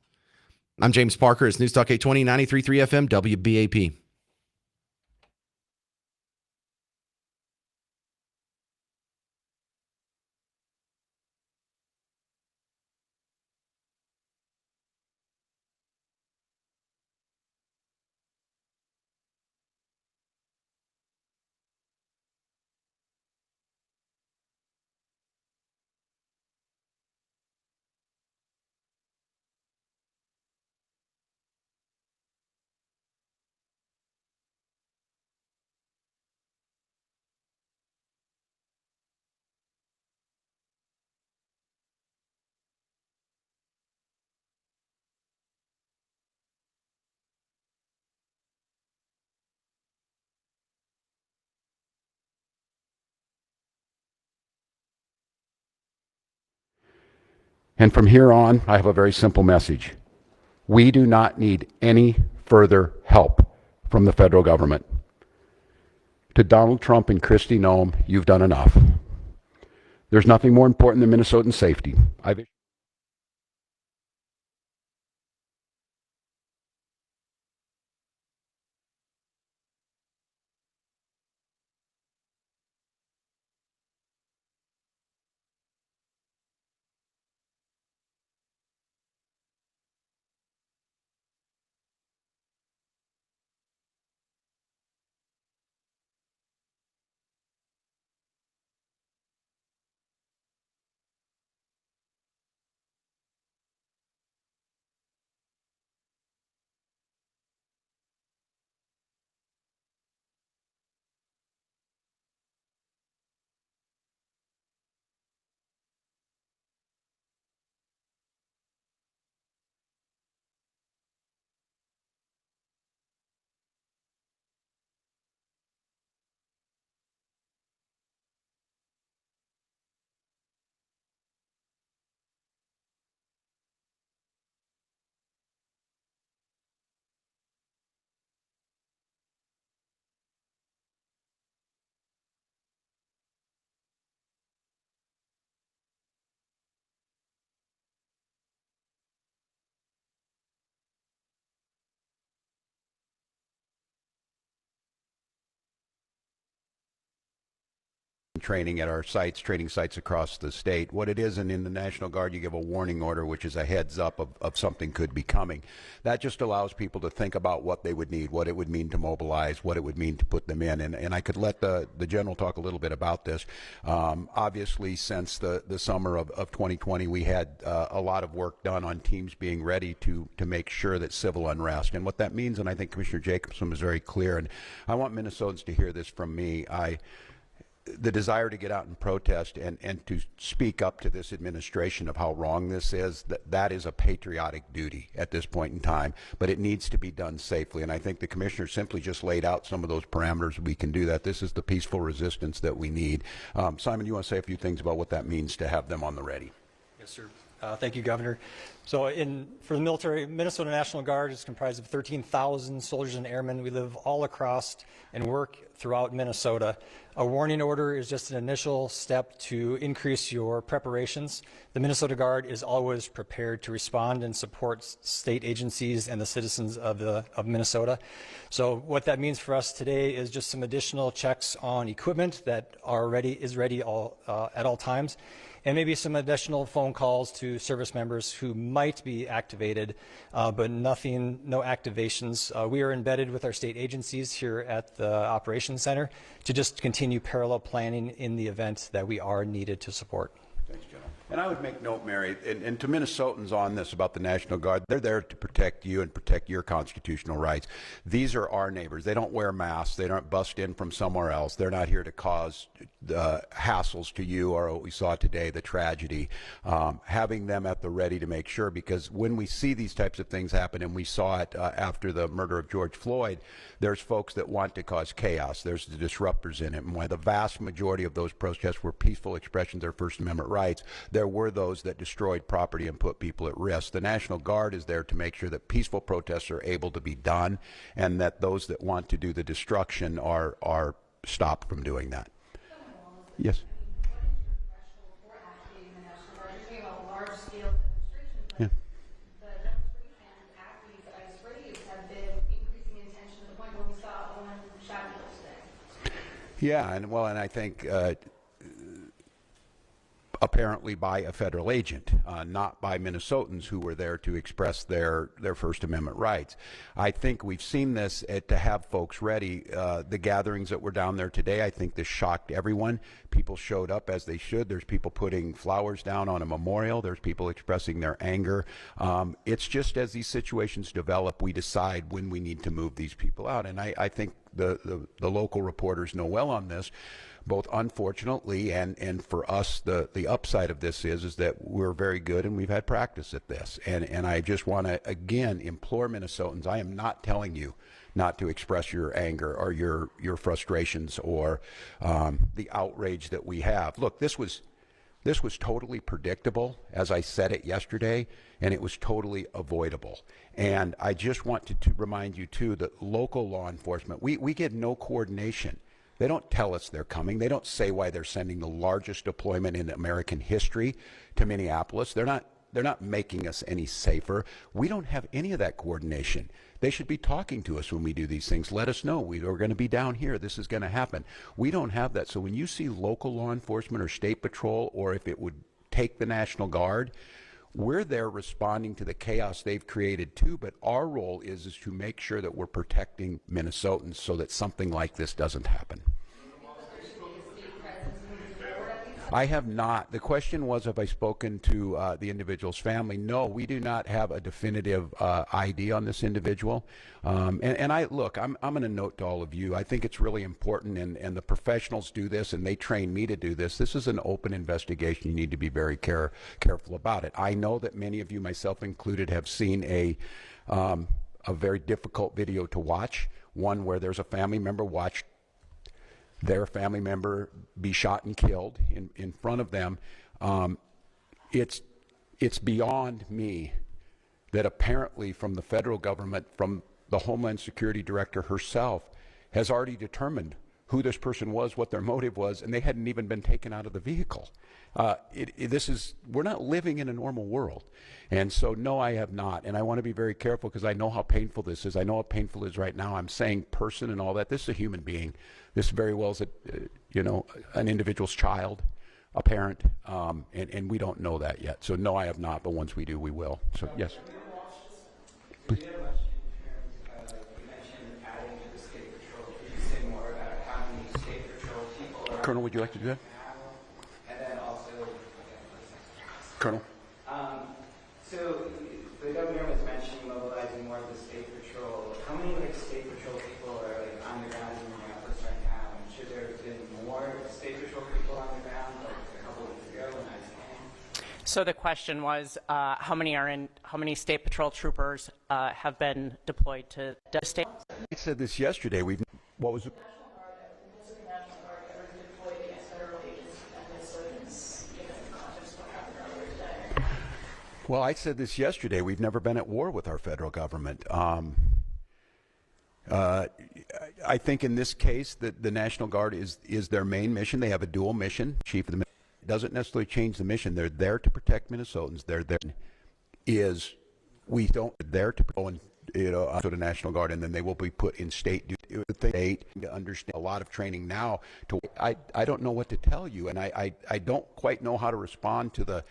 I'm James Parker. It's News Talk 820, 93.3 FM, WBAP. And from here on, I have a very simple message. We do not need any further help from the federal government. To Donald Trump and Kristi Noem, you've done enough. There's nothing more important than Minnesotan safety. I've training at our sites, training sites across the state. What it is, and in the National Guard, you give a warning order, which is a heads up of something could be coming. That just allows people to think about what they would need, what it would mean to mobilize, what it would mean to put them in. And I could let the general talk a little bit about this. Obviously, since the summer of 2020, we had a lot of work done on teams being ready to make sure that civil unrest. And what that means, and I think Commissioner Jacobson was very clear, and I want Minnesotans to hear this from me, the desire to get out and protest and to speak up to this administration of how wrong this is, that is a patriotic duty at this point in time, but it needs to be done safely. And I think the commissioner simply just laid out some of those parameters. We can do that. This is the peaceful resistance that we need. Simon, you want to say a few things about what that means to have them on the ready? Yes, sir. Thank you, Governor. So for the military, Minnesota National Guard is comprised of 13,000 soldiers and airmen. We live all across and work throughout Minnesota. A warning order is just an initial step to increase your preparations. The Minnesota Guard is always prepared to respond and support state agencies and the citizens of Minnesota. So what that means for us today is just some additional checks on equipment that is ready at all times, and maybe some additional phone calls to service members who might be activated, but no activations. We are embedded with our state agencies here at the Operations Center to just continue parallel planning in the event that we are needed to support. Thanks, General. And I would make note, Mary, and to Minnesotans on this about the National Guard, they're there to protect you and protect your constitutional rights. These are our neighbors. They don't wear masks. They don't bust in from somewhere else. They're not here to cause hassles to you or what we saw today, the tragedy. Having them at the ready to make sure, because when we see these types of things happen, and we saw it after the murder of George Floyd, there's folks that want to cause chaos. There's the disruptors in it. And while the vast majority of those protests were peaceful expressions of First Amendment rights, there were those that destroyed property and put people at risk. The National Guard is there to make sure that peaceful protests are able to be done, and that those that want to do the destruction are stopped from doing that. Yes. Yeah. Yeah, and I think apparently by a federal agent, not by Minnesotans who were there to express their First Amendment rights. I think we've seen this to have folks ready. The gatherings that were down there today, I think this shocked everyone. People showed up as they should. There's people putting flowers down on a memorial. There's people expressing their anger. It's just as these situations develop, we decide when we need to move these people out. And I think the local reporters know well on this. Both unfortunately and for us, the upside of this is that we're very good and we've had practice at this. And I just want to again implore Minnesotans. I am not telling you not to express your anger or your frustrations or the outrage that we have. Look, this was This was totally predictable, as I said it yesterday, and it was totally avoidable. And I just want to remind you, too, that local law enforcement, we get no coordination. They don't tell us they're coming. They don't say why they're sending the largest deployment in American history to Minneapolis. They're not making us any safer. We don't have any of that coordination. They should be talking to us when we do these things. Let us know. We're going to be down here. This is going to happen. We don't have that. So when you see local law enforcement or state patrol, or if it would take the National Guard, we're there responding to the chaos they've created too. But our role is to make sure that we're protecting Minnesotans so that something like this doesn't happen. I have not. The question was, have I spoken to the individual's family? No, we do not have a definitive ID on this individual. And I look, I'm going to note to all of you, I think it's really important, and the professionals do this, and they train me to do this. This is an open investigation. You need to be very careful about it. I know that many of you, myself included, have seen a very difficult video to watch, one where there's a family member watched their family member be shot and killed in front of them. It's beyond me that apparently from the federal government, from the Homeland Security Director herself, has already determined who this person was, what their motive was, and they hadn't even been taken out of the vehicle. We're not living in a normal world. And so, no, I have not. And I want to be very careful because I know how painful this is. I know how painful it is right now. I'm saying person and all that. This is a human being. This very well is an individual's child, a parent, and we don't know that yet. So, no, I have not. But once we do, we will. So, yes. Please. Colonel, would you like to do that? And then also, Colonel. So the governor was mentioning mobilizing more of the state patrol. How many state patrol people are on the ground in Minneapolis right now? And should there have been more state patrol people on the ground a couple of weeks ago when I came? So the question was, how many state patrol troopers have been deployed to the state? I said this yesterday. What was it? Well, I said this yesterday. We've never been at war with our federal government. I think in this case that the National Guard is their main mission. They have a dual mission. Chief of the mission doesn't necessarily change the mission. They're there to protect Minnesotans. They're there to go and to the National Guard, and then they will be put in state to understand a lot of training now. I don't know what to tell you, and I don't quite know how to respond to the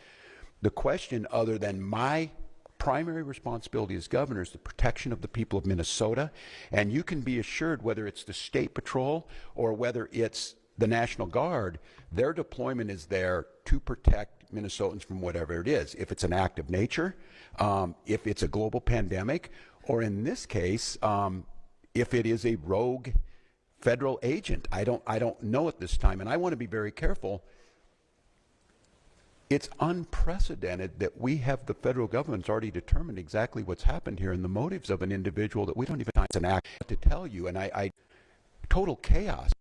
question other than my primary responsibility as governor is the protection of the people of Minnesota. And you can be assured, whether it's the state patrol or whether it's the National Guard, their deployment is there to protect Minnesotans from whatever it is. If it's an act of nature, if it's a global pandemic, or in this case, if it is a rogue federal agent. I don't know at this time, and I want to be very careful. It's unprecedented that we have the federal government's already determined exactly what's happened here and the motives of an individual that we don't even know it's an act to tell you. And I total chaos.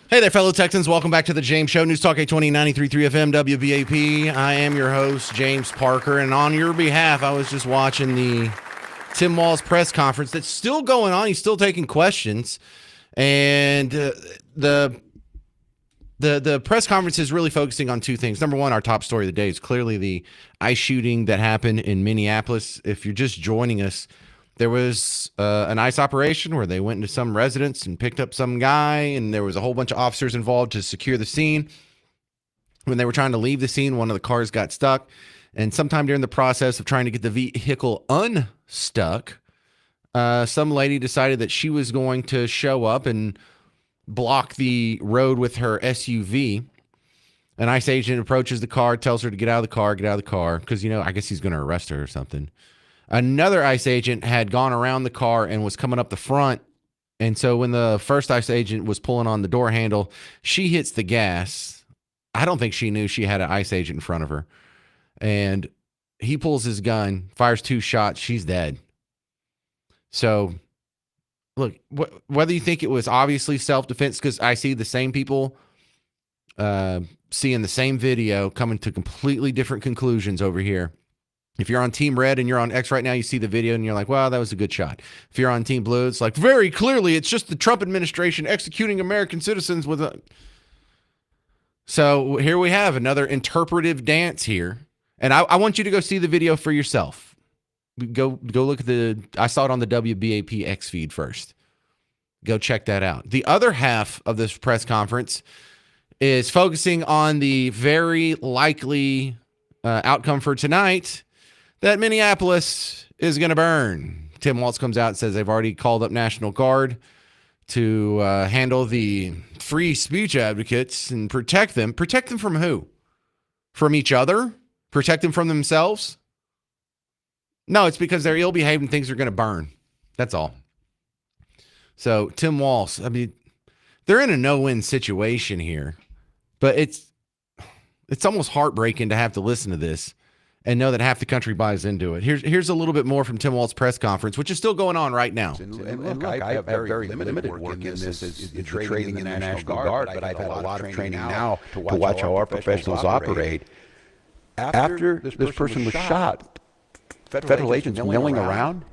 Hey there, fellow Texans. Welcome back to the James Show. News Talk 820 93.3 FM WBAP. I am your host, James Parker. And on your behalf, I was just watching the Tim Walz press conference that's still going on. He's still taking questions. And the press conference is really focusing on two things. Number one, our top story of the day is clearly the ICE shooting that happened in Minneapolis. If you're just joining us, there was an ICE operation where they went into some residence and picked up some guy, and there was a whole bunch of officers involved to secure the scene. When they were trying to leave the scene, one of the cars got stuck, and sometime during the process of trying to get the vehicle unstuck, some lady decided that she was going to show up and block the road with her SUV. An ICE agent approaches the car, tells her to get out of the car, because, I guess he's going to arrest her or something. Another ICE agent had gone around the car and was coming up the front. And so when the first ICE agent was pulling on the door handle, she hits the gas. I don't think she knew she had an ICE agent in front of her. And he pulls his gun, fires 2 shots. She's dead. So look, whether you think it was obviously self-defense, because I see the same people seeing the same video coming to completely different conclusions over here. If you're on Team Red and you're on X right now, you see the video and you're like, well, that was a good shot. If you're on Team Blue, it's like, very clearly, it's just the Trump administration executing American citizens with a... So here we have another interpretive dance here. And I want you to go see the video for yourself. Go look at I saw it on the WBAP X feed first. Go check that out. The other half of this press conference is focusing on the very likely outcome for tonight, that Minneapolis is going to burn. Tim Walz comes out and says they've already called up National Guard to handle the free speech advocates and protect them. Protect them from who? From each other? Protect them from themselves? No, it's because they're ill-behaved and things are going to burn. That's all. So Tim Walz, I mean, they're in a no-win situation here, but it's almost heartbreaking to have to listen to this and know that half the country buys into it. Here's a little bit more from Tim Walz's press conference, which is still going on right now. And look, I have very limited work in this in trading in the National Guard, but I've had a lot of training now to watch how our professionals operate. After this person was shot, federal agents milling around,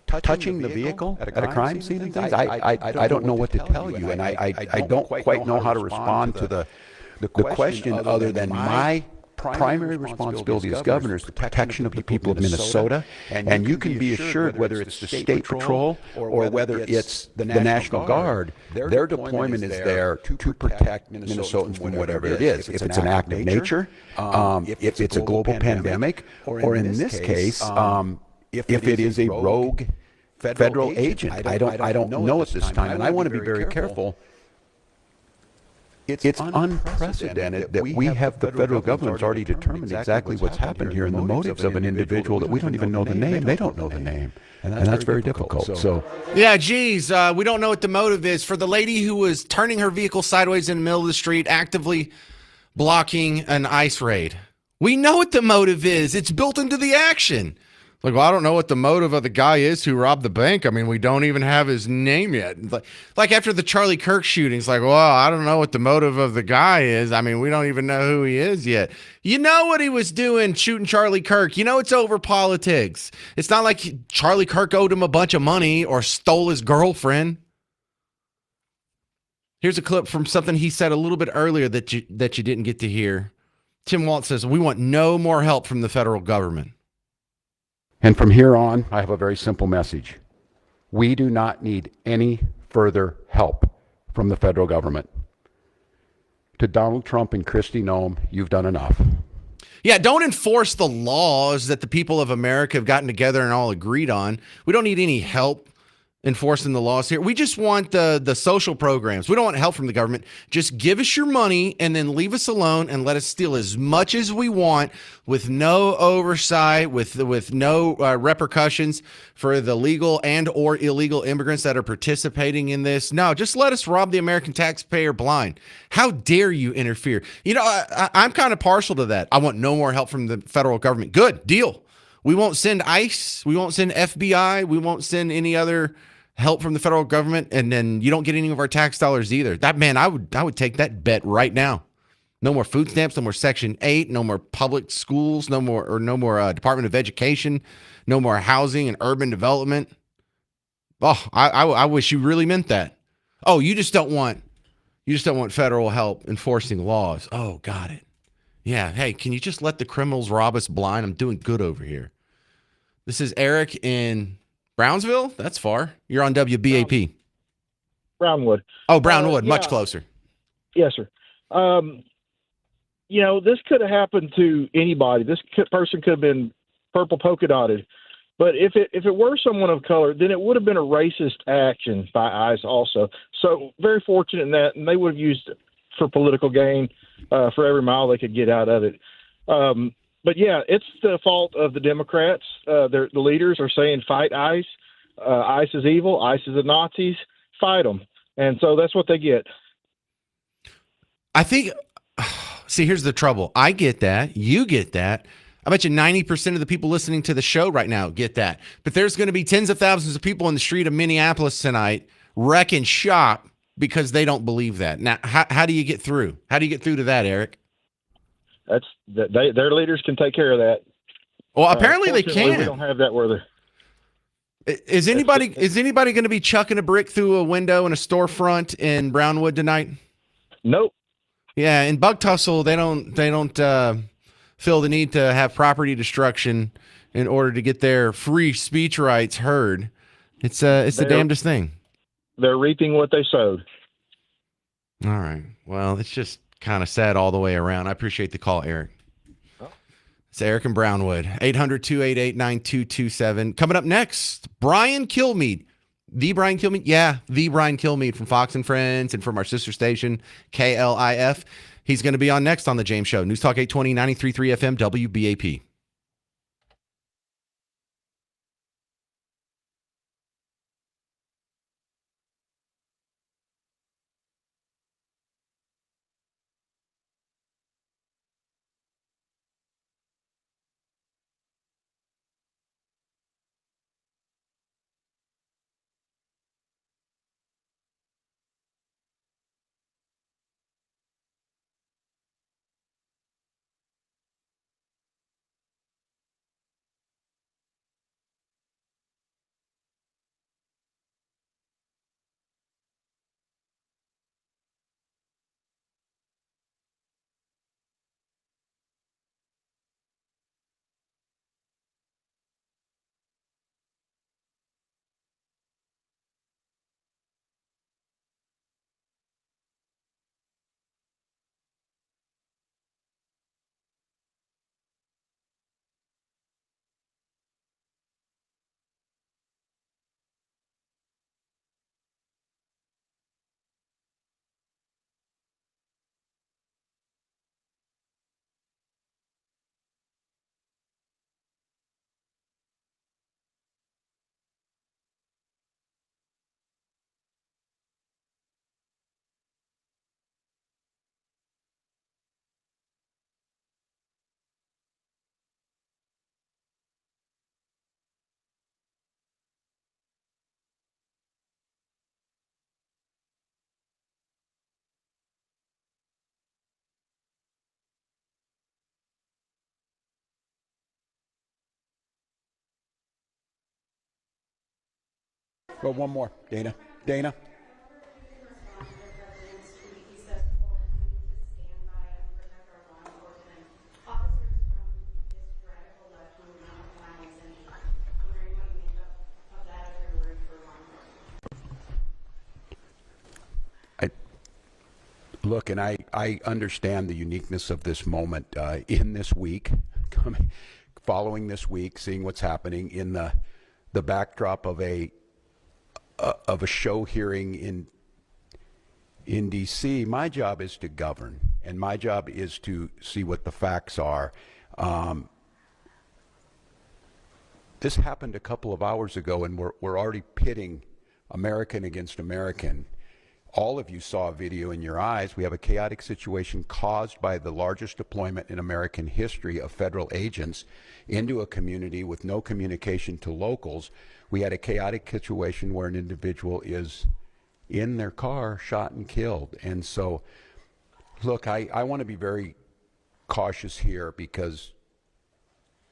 touching the vehicle at a crime scene and things, I don't know what to tell you, and I don't quite know how to respond to the question other than my primary responsibility as governor is the protection of the people of Minnesota, and you can be assured whether it's the State Patrol or whether it's the National Guard, their deployment is there to protect Minnesotans from whatever it is. If it's an act of nature, if it's a global pandemic, or in this case, if it is a rogue federal agent. I don't know at this time, and I want to be very careful. It's unprecedented that we have the federal government's already determined exactly what's happened here and the motives of an individual that we don't even know the name. They don't know the name. And that's very difficult. So, yeah, geez, we don't know what the motive is. For the lady who was turning her vehicle sideways in the middle of the street, actively blocking an ICE raid, we know what the motive is. It's built into the action. Like, well, I don't know what the motive of the guy is who robbed the bank. I mean, we don't even have his name yet. Like after the Charlie Kirk shootings, like, well, I don't know what the motive of the guy is. I mean, we don't even know who he is yet. You know what he was doing shooting Charlie Kirk. You know it's over politics. It's not like Charlie Kirk owed him a bunch of money or stole his girlfriend. Here's a clip from something he said a little bit earlier that you didn't get to hear. Tim Walz says, we want no more help from the federal government. and from here on, I have a very simple message. We do not need any further help from the federal government. To Donald Trump and Kristi Noem, you've done enough. Yeah, don't enforce the laws that the people of America have gotten together and all agreed on. We don't need any help enforcing the laws here. We just want the social programs. We don't want help from the government. Just give us your money and then leave us alone and let us steal as much as we want with no oversight, with no repercussions for the legal and or illegal immigrants that are participating in this. No, just let us rob the American taxpayer blind. How dare you interfere? You know, I'm kind of partial to that. I want no more help from the federal government. Good deal. We won't send ICE. We won't send FBI. We won't send any other help from the federal government. And then you don't get any of our tax dollars either. That, man, I would take that bet right now. No more food stamps. No more Section 8. No more public schools. No more Department of Education. No more housing and urban development. Oh, I wish you really meant that. Oh, you just don't want federal help enforcing laws. Oh, got it. Yeah, hey, can you just let the criminals rob us blind? I'm doing good over here. This is Eric in Brownsville? That's far. You're on WBAP. Brownwood. Oh, Brownwood, Yeah. much closer. Yes, sir. You know, this could have happened to anybody. This person could have been purple polka dotted. But if it were someone of color, then it would have been a racist action by ICE also. So very fortunate in that, and they would have used it for political gain for every mile they could get out of it. But yeah, it's the fault of the Democrats. The leaders are saying fight ICE. ICE is evil. ICE is the Nazis. Fight them. And so that's what they get. I think, see, here's the trouble. I get that. You get that. I bet you 90% of the people listening to the show right now get that. But there's going to be tens of thousands of people in the street of Minneapolis tonight wrecking shop because they don't believe that. Now, how do you get through? How do you get through to that, Eric? Their leaders can take care of that. Well, apparently they Fortunately, can. We don't have that where Is anybody going to be chucking a brick through a window in a storefront in Brownwood tonight? Nope. Yeah, in Bug Tussle, they don't feel the need to have property destruction in order to get their free speech rights heard. It's the damnedest thing. They're reaping what they sowed. All right. Well, it's just kind of sad all the way around. I appreciate the call, Eric. It's Eric and Brownwood. 800-288-9227. Coming up next, Brian Kilmeade. The Brian Kilmeade? Yeah, the Brian Kilmeade from Fox and Friends and from our sister station, KLIF. He's going to be on next on The James Show. News Talk 820, 93.3 FM, WBAP. Well, one more. Dana. Look, and I understand the uniqueness of this moment in this week, following this week, seeing what's happening in the backdrop of a show hearing in D.C. My job is to govern, and my job is to see what the facts are. This happened a couple of hours ago, and we're already pitting American against American. All of you saw a video in your eyes. We have a chaotic situation caused by the largest deployment in American history of federal agents into a community with no communication to locals. We had a chaotic situation where an individual is in their car, shot and killed. And so, look, I want to be very cautious here because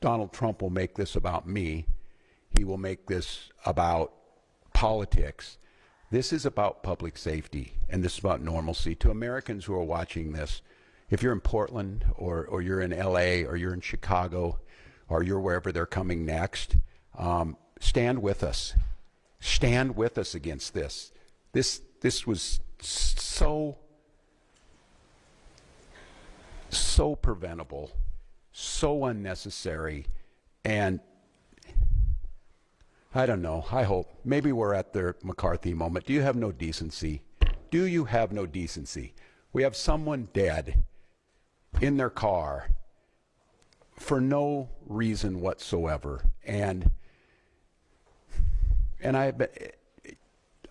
Donald Trump will make this about me. He will make this about politics. This is about public safety, and this is about normalcy. To Americans who are watching this, if you're in Portland or you're in LA or you're in Chicago or you're wherever they're coming next, stand with us. Stand with us against this. This was so preventable, so unnecessary, and I don't know. I hope. Maybe we're at the McCarthy moment. Do you have no decency? Do you have no decency? We have someone dead in their car for no reason whatsoever. And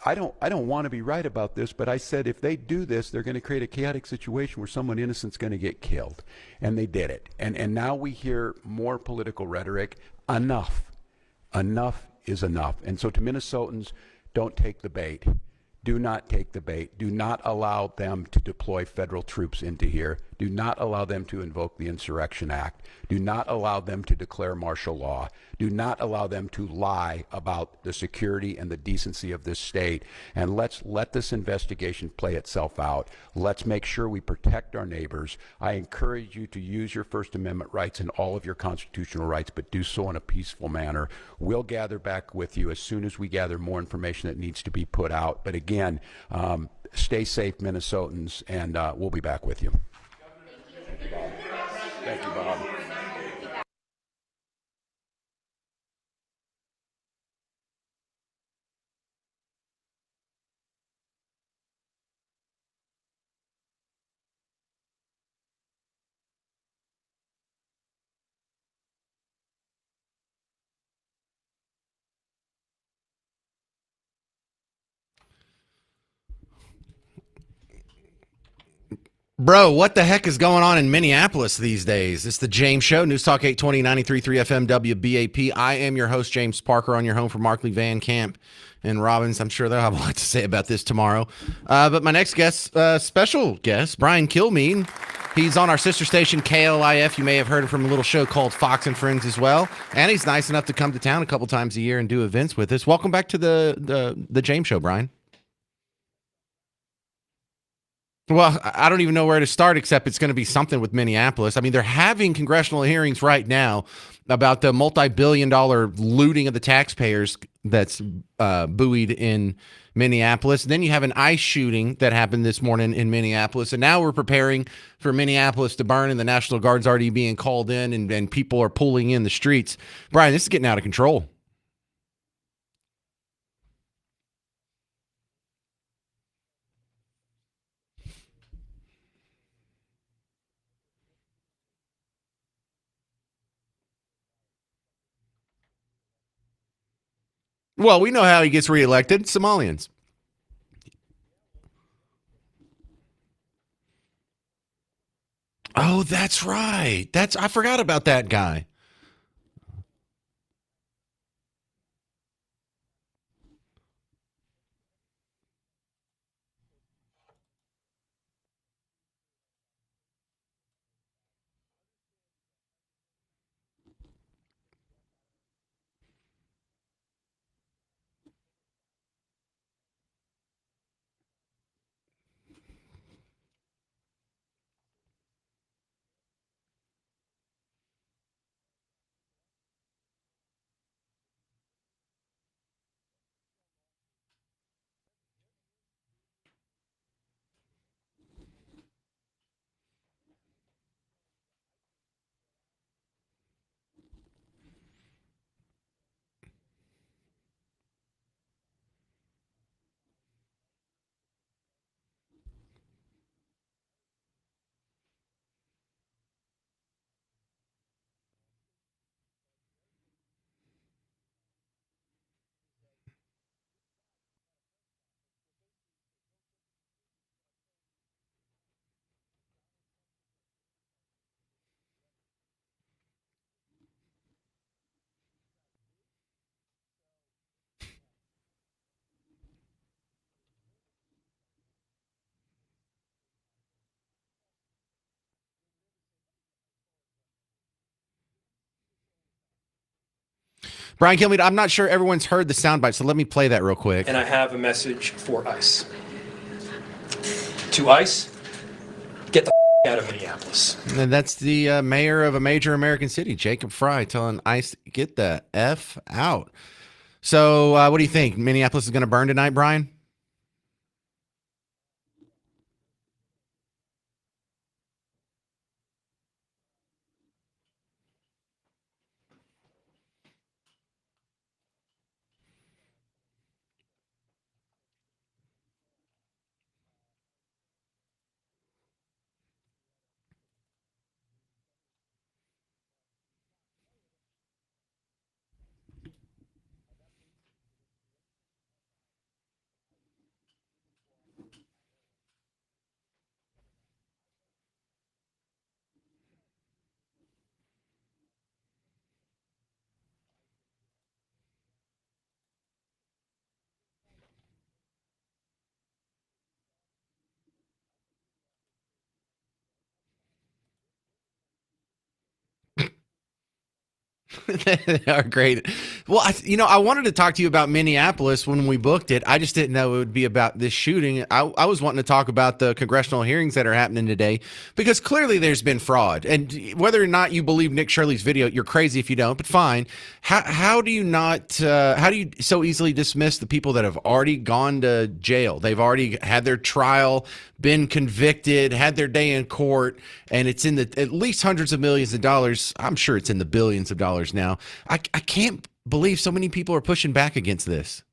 I don't want to be right about this, but I said if they do this, they're going to create a chaotic situation where someone innocent's going to get killed. And they did it. And now we hear more political rhetoric. Enough. Enough is enough. And so to Minnesotans, don't take the bait. Do not take the bait. Do not allow them to deploy federal troops into here. Do not allow them to invoke the Insurrection Act. Do not allow them to declare martial law. Do not allow them to lie about the security and the decency of this state. And let's let this investigation play itself out. Let's make sure we protect our neighbors. I encourage you to use your First Amendment rights and all of your constitutional rights, but do so in a peaceful manner. We'll gather back with you as soon as we gather more information that needs to be put out. But again, stay safe, Minnesotans, and we'll be back with you. Thank you, Bob. Bro, what the heck is going on in Minneapolis these days? It's the James Show, News Talk 820, 93.3 FM, WBAP. I am your host, James Parker, on your home for Markley, Van Camp, and Robbins. I'm sure they'll have a lot to say about this tomorrow. But my next guest, special guest, Brian Kilmeade. He's on our sister station, KLIF. You may have heard him from a little show called Fox and Friends as well. And he's nice enough to come to town a couple times a year and do events with us. Welcome back to the James Show, Brian. Well, I don't even know where to start, except it's going to be something with Minneapolis. I mean, they're having congressional hearings right now about the multi-billion-dollar looting of the taxpayers that's buoyed in Minneapolis. Then you have an ICE shooting that happened this morning in Minneapolis. And now we're preparing for Minneapolis to burn, and the National Guard's already being called in, and people are pulling in the streets. Brian, this is getting out of control. Well, we know how he gets reelected. Somalians. Oh, that's right. I forgot about that guy. Brian Kilmeade, I'm not sure everyone's heard the soundbite, so let me play that real quick. And I have a message for ICE. To ICE, get the out of Minneapolis. And that's the mayor of a major American city, Jacob Fry, telling ICE, get the F out. So what do you think? Minneapolis is going to burn tonight, Brian? They are great. Well, I wanted to talk to you about Minneapolis when we booked it. I just didn't know it would be about this shooting. I was wanting to talk about the congressional hearings that are happening today because clearly there's been fraud. And whether or not you believe Nick Shirley's video, you're crazy if you don't, but fine. How do you so easily dismiss the people that have already gone to jail? They've already had their trial, been convicted, had their day in court, and it's in the at least hundreds of millions of dollars. I'm sure it's in the billions of dollars now. I can't believe so many people are pushing back against this.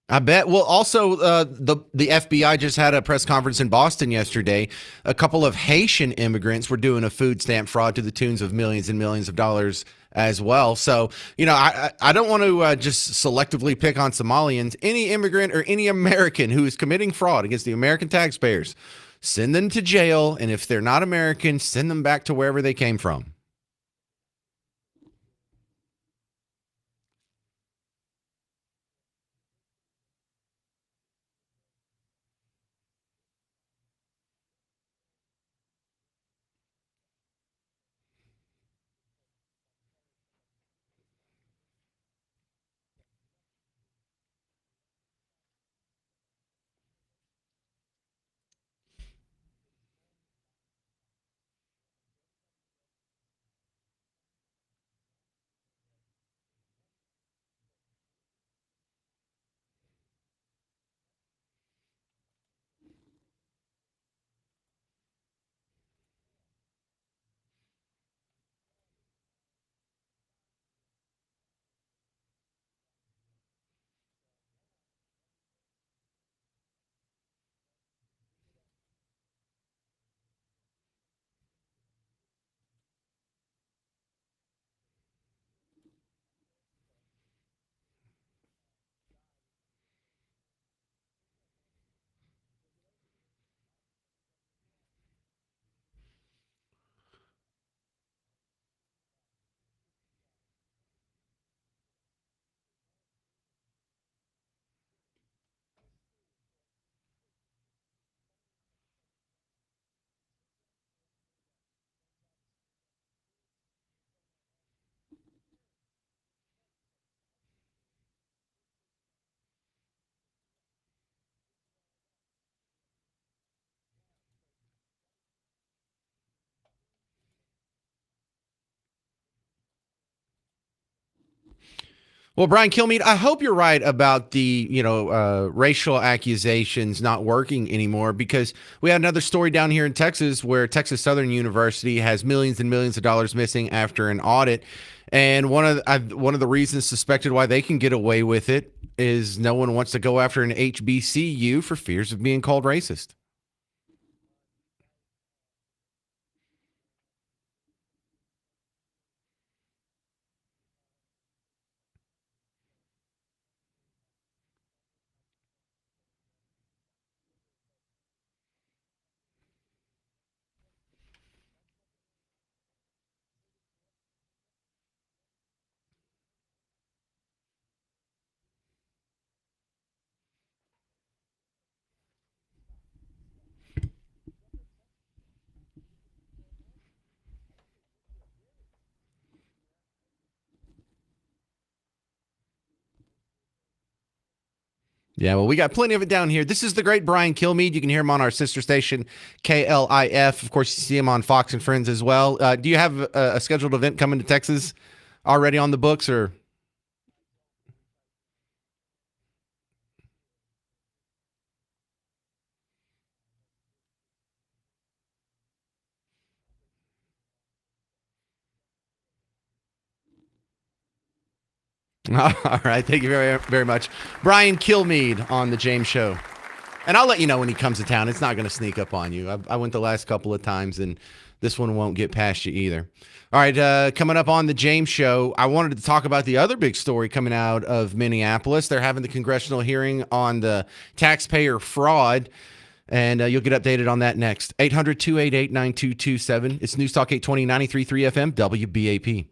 I bet. Well, also, the FBI just had a press conference in Boston yesterday. A couple of Haitian immigrants were doing a food stamp fraud to the tunes of millions and millions of dollars as well. So, I don't want to just selectively pick on Somalians. Any immigrant or any American who is committing fraud against the American taxpayers, send them to jail. And if they're not American, send them back to wherever they came from. Well, Brian Kilmeade, I hope you're right about the racial accusations not working anymore, because we had another story down here in Texas where Texas Southern University has millions and millions of dollars missing after an audit, and one of the reasons suspected why they can get away with it is no one wants to go after an HBCU for fears of being called racist. Yeah, well, we got plenty of it down here. This is the great Brian Kilmeade. You can hear him on our sister station, KLIF. Of course, you see him on Fox and Friends as well. Do you have a scheduled event coming to Texas already on the books, or? All right. Thank you very, very much. Brian Kilmeade on The James Show. And I'll let you know when he comes to town. It's not going to sneak up on you. I went the last couple of times, and this one won't get past you either. All right, coming up on the James Show, I wanted to talk about the other big story coming out of Minneapolis. They're having the congressional hearing on the taxpayer fraud, and you'll get updated on that next. 800-288-9227. It's News Talk 820, 93.3 FM, WBAP.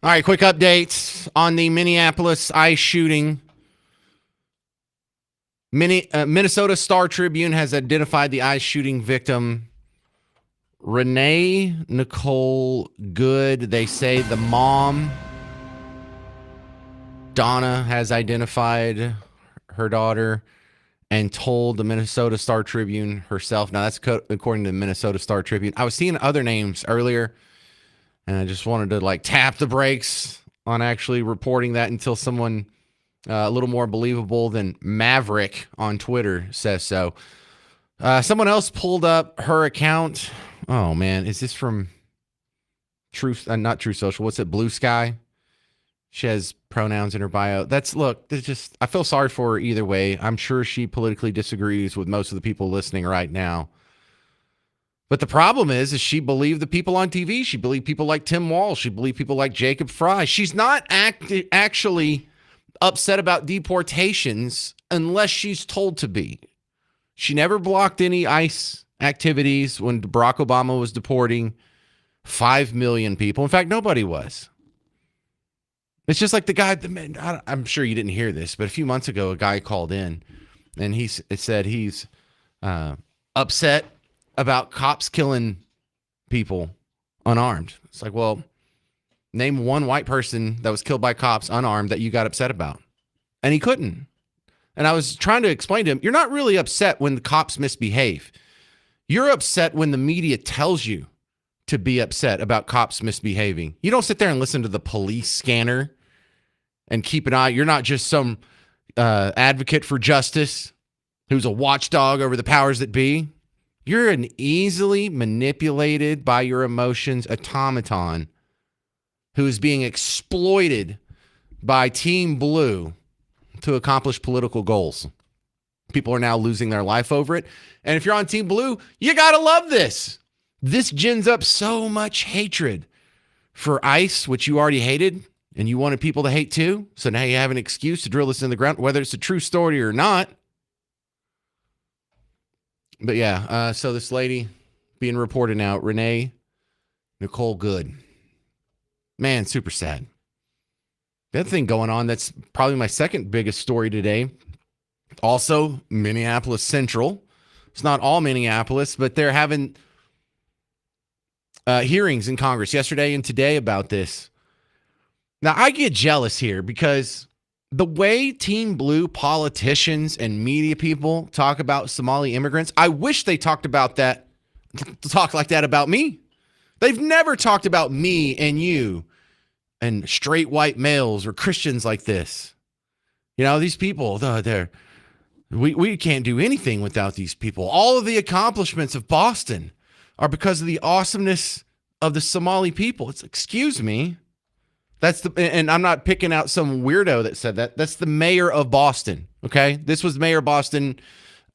All right, quick updates on the Minneapolis ICE shooting. Minnesota Star Tribune has identified the ICE shooting victim, Renee Nicole Good. They say the mom, Donna, has identified her daughter and told the Minnesota Star Tribune herself. Now, that's according to the Minnesota Star Tribune. I was seeing other names earlier, and I just wanted to tap the brakes on actually reporting that until someone a little more believable than Maverick on Twitter says so. Someone else pulled up her account. Oh, man. Is this from not True Social? What's it? Blue Sky? She has pronouns in her bio. I feel sorry for her either way. I'm sure she politically disagrees with most of the people listening right now. But the problem is she believed the people on TV. She believed people like Tim Walsh. She believed people like Jacob Fry. She's not actually upset about deportations unless she's told to be. She never blocked any ICE activities when Barack Obama was deporting 5 million people. In fact, nobody was. It's just like the guy, I'm sure you didn't hear this, but a few months ago, a guy called in and it said he's upset about cops killing people unarmed. It's like, well, name one white person that was killed by cops unarmed that you got upset about. And he couldn't. And I was trying to explain to him, you're not really upset when the cops misbehave. You're upset when the media tells you to be upset about cops misbehaving. You don't sit there and listen to the police scanner and keep an eye. You're not just some advocate for justice who's a watchdog over the powers that be. You're an easily manipulated by your emotions automaton who is being exploited by Team Blue to accomplish political goals. People are now losing their life over it. And if you're on Team Blue, you got to love this. This gins up so much hatred for ICE, which you already hated, and you wanted people to hate too. So now you have an excuse to drill this in the ground, whether it's a true story or not. But yeah, so this lady being reported now, Renee Nicole Good. Man, super sad. The other thing going on, that's probably my second biggest story today. Also, Minneapolis Central. It's not all Minneapolis, but they're having hearings in Congress yesterday and today about this. Now, I get jealous here because the way Team Blue politicians and media people talk about Somali immigrants, I wish they talk like that about me. They've never talked about me and you and straight white males or Christians like this. You know, these people, we can't do anything without these people. All of the accomplishments of Boston are because of the awesomeness of the Somali people. It's, excuse me. And I'm not picking out some weirdo that said that. That's the mayor of Boston. Okay. This was Mayor of Boston,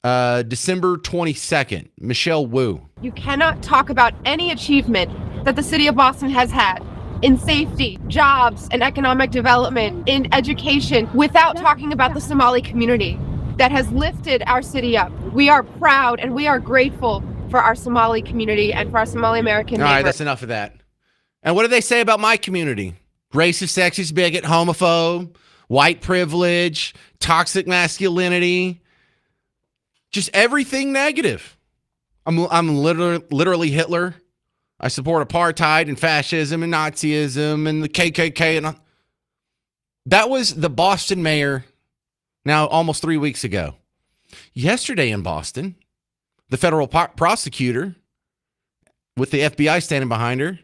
December 22nd, Michelle Wu. You cannot talk about any achievement that the city of Boston has had in safety, jobs, and economic development, in education, without talking about the Somali community that has lifted our city up. We are proud and we are grateful for our Somali community and for our Somali American neighbors. All right, that's enough of that. And what do they say about my community? Racist, sexist, bigot, homophobe, white privilege, toxic masculinity, just everything negative. I'm literally Hitler. I support apartheid and fascism and Nazism and the KKK. And that was the Boston mayor now almost 3 weeks ago. Yesterday in Boston, the federal prosecutor with the FBI standing behind her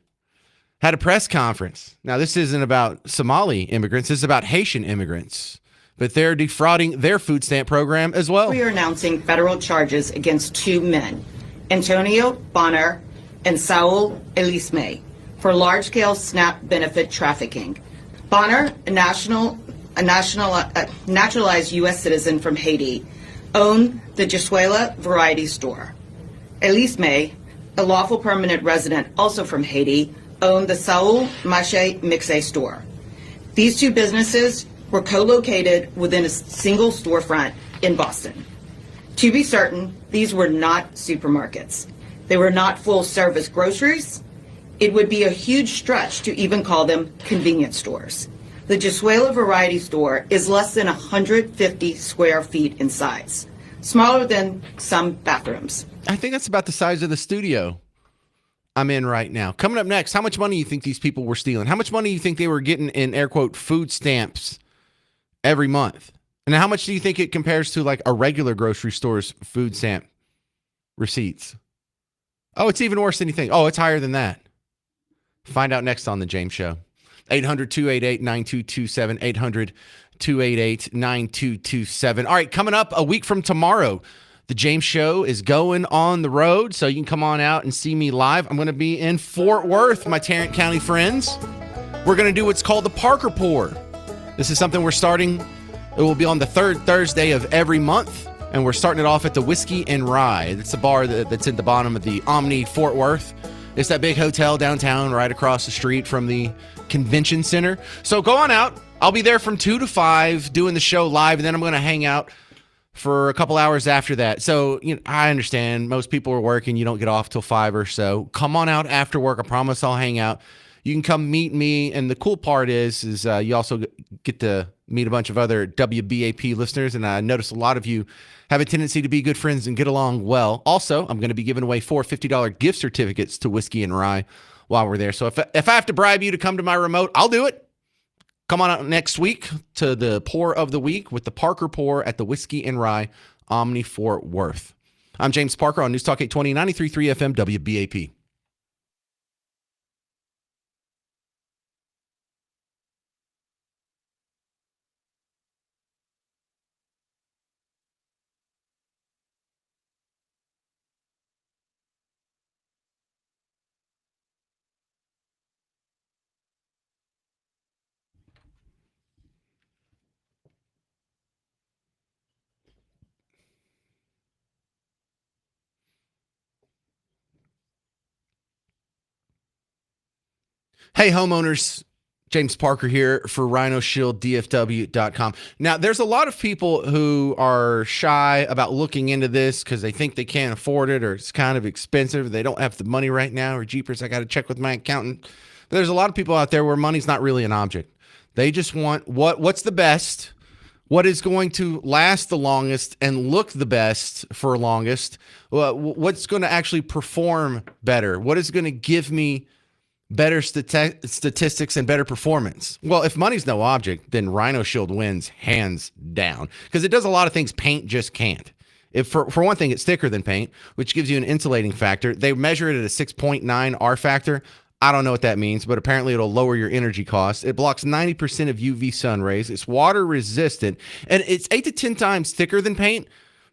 had a press conference. Now, this isn't about Somali immigrants. This is about Haitian immigrants. But they're defrauding their food stamp program as well. We are announcing federal charges against 2 men, Antonio Bonner and Saul Elisme, for large-scale SNAP benefit trafficking. Bonner, a naturalized U.S. citizen from Haiti, owned the Jesuela Variety Store. Elisme, a lawful permanent resident also from Haiti, owned the Saul Mache Mixe store. These 2 businesses were co-located within a single storefront in Boston. To be certain, these were not supermarkets. They were not full-service groceries, It would be a huge stretch to even call them convenience stores. The Josuela Variety Store is less than 150 square feet in size, smaller than some bathrooms. I think that's about the size of the studio I'm in right now. Coming up next, how much money do you think these people were stealing? How much money do you think they were getting in air quote food stamps every month? And how much do you think it compares to like a regular grocery store's food stamp receipts? Oh, it's even worse than you think. Oh, it's higher than that. Find out next on The James Show. 800-288-9227. 800-288-9227. All right, coming up a week from tomorrow, The James Show is going on the road, so you can come on out and see me live. I'm going to be in Fort Worth, my Tarrant County friends. We're going to do what's called the Parker Pour. This is something we're starting. It will be on the third Thursday of every month, and we're starting it off at the Whiskey and Rye. It's a bar that's at the bottom of the Omni Fort Worth. It's that big hotel downtown right across the street from the convention center. So go on out. I'll be there from 2 to 5 doing the show live, and then I'm going to hang out for a couple hours after that. So I understand most people are working. You don't get off till 5 or so. Come on out after work. I promise I'll hang out. You can come meet me. And the cool part is you also get to meet a bunch of other WBAP listeners. And I notice a lot of you have a tendency to be good friends and get along well. Also, I'm going to be giving away 4 $50 gift certificates to Whiskey and Rye while we're there. So if I have to bribe you to come to my remote, I'll do it. Come on out next week to the Pour of the Week with the Parker Pour at the Whiskey and Rye Omni Fort Worth. I'm James Parker on News Talk 820, 93.3 FM, WBAP. Hey, homeowners. James Parker here for RhinoShieldDFW.com. Now, there's a lot of people who are shy about looking into this because they think they can't afford it or it's kind of expensive. They don't have the money right now or jeepers, I got to check with my accountant. But there's a lot of people out there where money's not really an object. They just want what's the best, what is going to last the longest and look the best for longest, what's going to actually perform better, what is going to give me better statistics and better performance. Well, if money's no object, then Rhino Shield wins hands down because it does a lot of things paint just can't. If for one thing, it's thicker than paint, which gives you an insulating factor. They measure it at a 6.9 R factor. I don't know what that means, but apparently it'll lower your energy costs. It blocks 90% of UV sun rays. It's water resistant, and it's 8 to 10 times thicker than paint,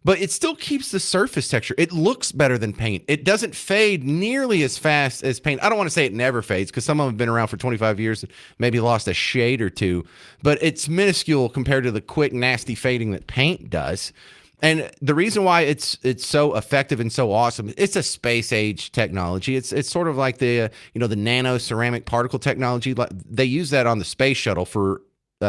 but it still keeps the surface texture. It looks better than paint. It doesn't fade nearly as fast as paint. I don't want to say it never fades because some of them have been around for 25 years and maybe lost a shade or two, but it's minuscule compared to the quick, nasty fading that paint does. And the reason why it's so effective and so awesome, it's a space age technology. It's sort of like the the nano ceramic particle technology. They use that on the space shuttle for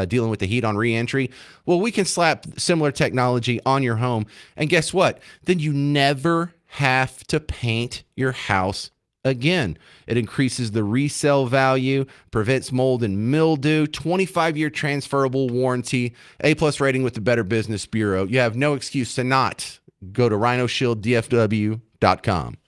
dealing with the heat on re-entry. Well, we can slap similar technology on your home, and guess what? Then you never have to paint your house again. It increases the resale value, prevents mold and mildew, 25-year transferable warranty, A+ rating with the Better Business Bureau. You have no excuse to not go to RhinoShieldDFW.com.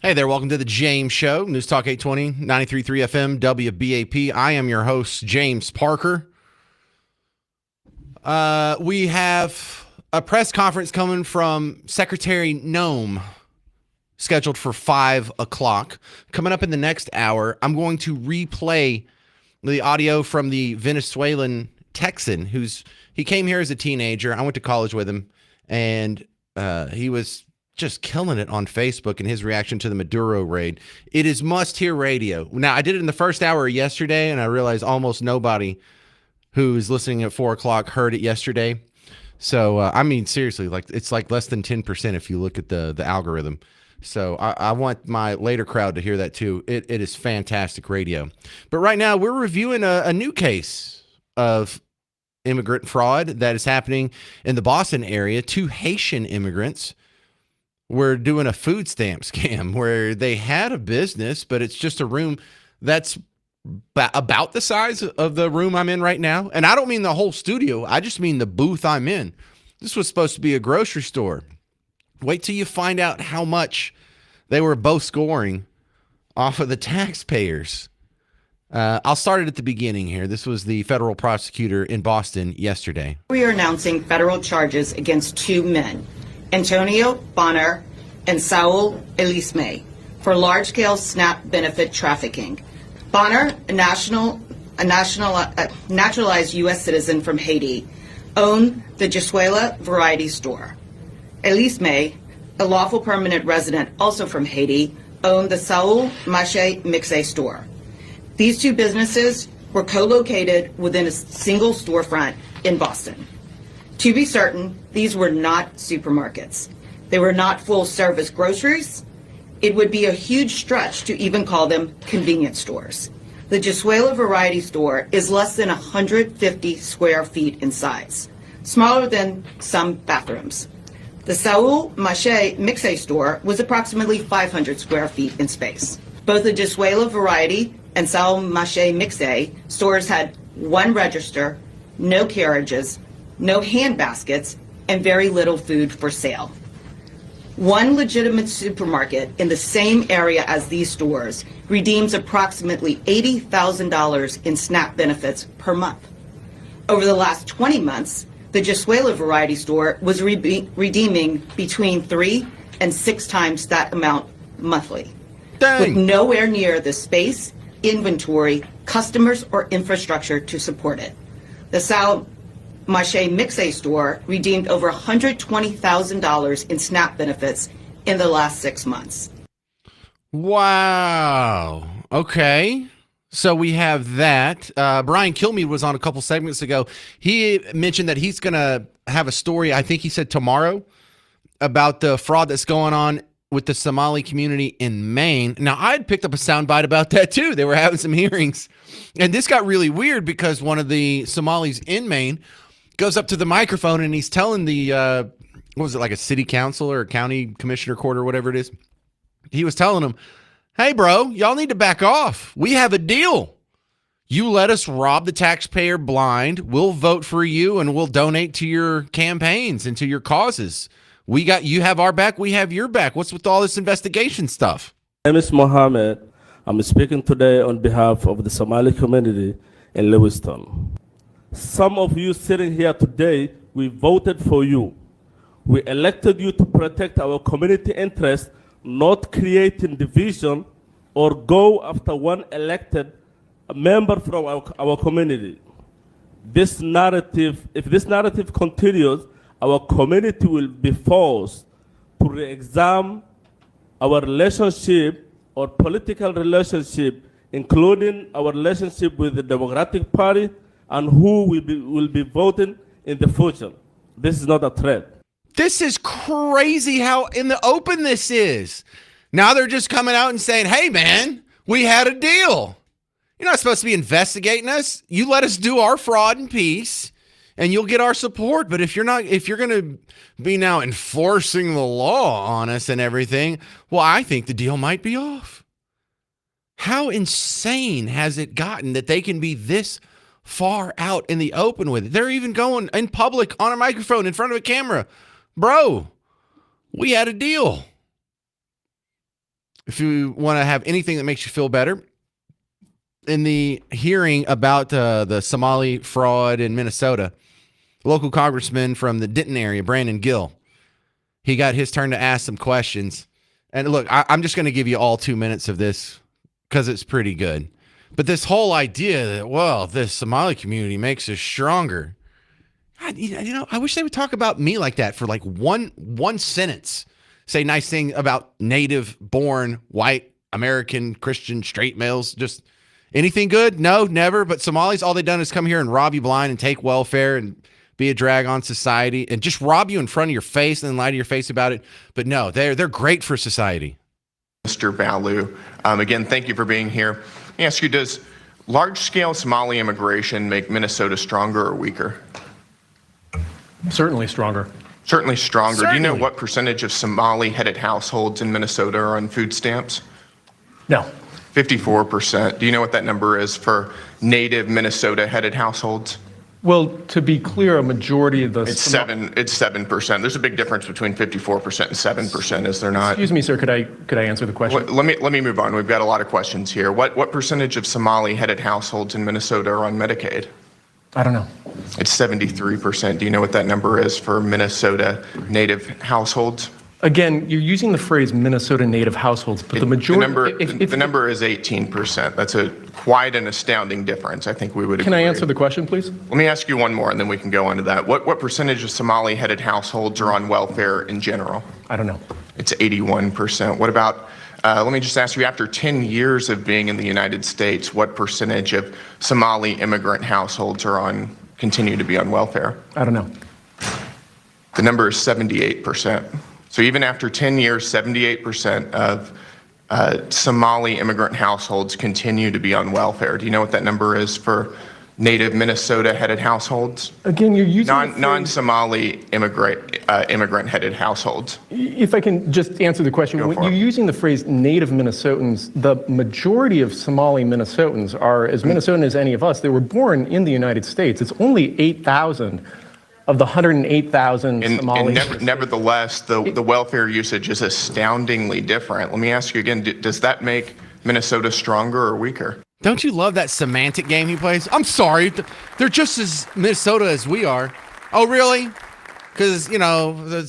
Hey there, welcome to the James Show, News Talk 820, 93.3 FM, WBAP. I am your host, James Parker. We have a press conference coming from Secretary Nome, scheduled for 5 o'clock. Coming up in the next hour, I'm going to replay the audio from the Venezuelan Texan, he came here as a teenager. I went to college with him, and he was just killing it on Facebook and his reaction to the Maduro raid. It is must-hear radio. Now, I did it in the first hour yesterday, and I realized almost nobody who's listening at 4 o'clock heard it yesterday. So, I mean, seriously, it's like less than 10% if you look at the algorithm. So I want my later crowd to hear that too. It is fantastic radio. But right now, we're reviewing a new case of immigrant fraud that is happening in the Boston area. 2 Haitian immigrants were doing a food stamp scam where they had a business, but it's just a room that's about the size of the room I'm in right now. And I don't mean the whole studio. I just mean the booth I'm in. This was supposed to be a grocery store. Wait till you find out how much they were both scoring off of the taxpayers. I'll start it at the beginning here. This was the federal prosecutor in Boston yesterday. We are announcing federal charges against 2 men, Antonio Bonner and Saul Elisme, for large-scale SNAP benefit trafficking. Bonner, a naturalized U.S. citizen from Haiti, owned the Jesuela Variety Store. Elisme, a lawful permanent resident also from Haiti, owned the Saul Mache Mixe store. These 2 businesses were co-located within a single storefront in Boston. To be certain, these were not supermarkets. They were not full-service groceries. It would be a huge stretch to even call them convenience stores. The Jesuela Variety Store is less than 150 square feet in size, smaller than some bathrooms. The Saul Mache Mixe store was approximately 500 square feet in space. Both the Jesuela Variety and Saul Mache Mixe stores had 1 register, no carriages, no hand baskets, and very little food for sale. 1 legitimate supermarket in the same area as these stores redeems approximately $80,000 in SNAP benefits per month. Over the last 20 months, the Jesuela Variety Store was redeeming between 3 and 6 times that amount monthly. Dang. With nowhere near the space, inventory, customers, or infrastructure to support it. The Saul Mache Mixe store redeemed over $120,000 in SNAP benefits in the last 6 months. Wow. Okay. So we have that. Brian Kilmeade was on a couple segments ago. He mentioned that he's going to have a story, I think he said tomorrow, about the fraud that's going on with the Somali community in Maine. Now, I had picked up a soundbite about that too. They were having some hearings. And this got really weird because one of the Somalis in Maine goes up to the microphone and he's telling the, what was it, like a city council or a county commissioner court or whatever it is? He was telling them, hey, bro, y'all need to back off. We have a deal. You let us rob the taxpayer blind. We'll vote for you and we'll donate to your campaigns and to your causes. You have our back. We have your back. What's with all this investigation stuff? My name is Mohammed. I'm speaking today on behalf of the Somali community in Lewiston. Some of you sitting here today, we voted for you. We elected you to protect our community interests, not creating division or go after one elected member from our community. If this narrative continues, our community will be forced to re-examine our relationship or political relationship, including our relationship with the Democratic Party and who will be voting in the future. This is not a threat. This is crazy how in the open this is. Now they're just coming out and saying, hey, man, we had a deal. You're not supposed to be investigating us. You let us do our fraud in peace and you'll get our support. But if you're going to be now enforcing the law on us and everything, well, I think the deal might be off. How insane has it gotten that they can be this far out in the open with it? They're even going in public on a microphone in front of a camera. Bro, we had a deal. if you want to have anything that makes you feel better, in the hearing about the Somali fraud in Minnesota, local congressman from the Denton area, Brandon Gill, he got his turn to ask some questions. And look, I'm just going to give you all 2 minutes of this because it's pretty good. But this whole idea that, well, this Somali community makes us stronger. God, I wish they would talk about me like that for like one sentence. Say nice thing about native-born, white, American, Christian, straight males. Just anything good? No, never. But Somalis, all they've done is come here and rob you blind and take welfare and be a drag on society and just rob you in front of your face and then lie to your face about it. But no, they're great for society. Mr. Balu, again, thank you for being here. Let me ask you, does large-scale Somali immigration make Minnesota stronger or weaker? Certainly stronger. Certainly stronger. Certainly. Do you know what percentage of Somali-headed households in Minnesota are on food stamps? No. 54%. Do you know what that number is for native Minnesota-headed households? Well, to be clear, a majority of the... It's 7%. There's a big difference between 54% and 7%, is there not? Excuse me, sir, could I answer the question? Let me move on. We've got a lot of questions here. What percentage of Somali-headed households in Minnesota are on Medicaid? I don't know. It's 73%. Do you know what that number is for Minnesota native households? Again, you're using the phrase Minnesota native households, but the majority... The number is 18%. That's quite an astounding difference. I think we would agree. Can I answer the question, please? Let me ask you one more, and then we can go on to that. What percentage of Somali-headed households are on welfare in general? I don't know. It's 81%. What about, let me just ask you, after 10 years of being in the United States, what percentage of Somali immigrant households continue to be on welfare? I don't know. The number is 78%. So even after 10 years, 78% of Somali immigrant households continue to be on welfare. Do you know what that number is for native Minnesota-headed households? Again, you're using non-Somali immigrant-headed households. If I can just answer the question, when you're using the phrase native Minnesotans, the majority of Somali Minnesotans are as Minnesotan as any of us. They were born in the United States. It's only 8,000 of the 108,000 Somali. Nevertheless, the welfare usage is astoundingly different. Let me ask you again, does that make Minnesota stronger or weaker? Don't you love that semantic game he plays? I'm sorry. They're just as Minnesota as we are. Oh, really? Because,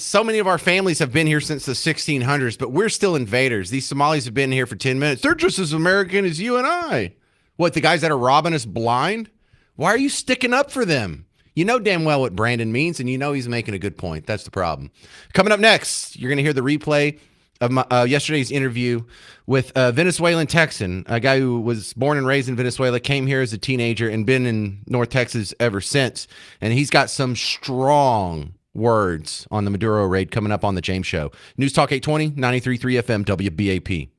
so many of our families have been here since the 1600s, but we're still invaders. These Somalis have been here for 10 minutes. They're just as American as you and I. What, the guys that are robbing us blind? Why are you sticking up for them? You know damn well what Brandon means, and you know he's making a good point. That's the problem. Coming up next, you're going to hear the replay of yesterday's interview with a Venezuelan Texan, a guy who was born and raised in Venezuela, came here as a teenager, and been in North Texas ever since. And he's got some strong words on the Maduro raid coming up on The James Show. News Talk 820, 93.3 FM, WBAP.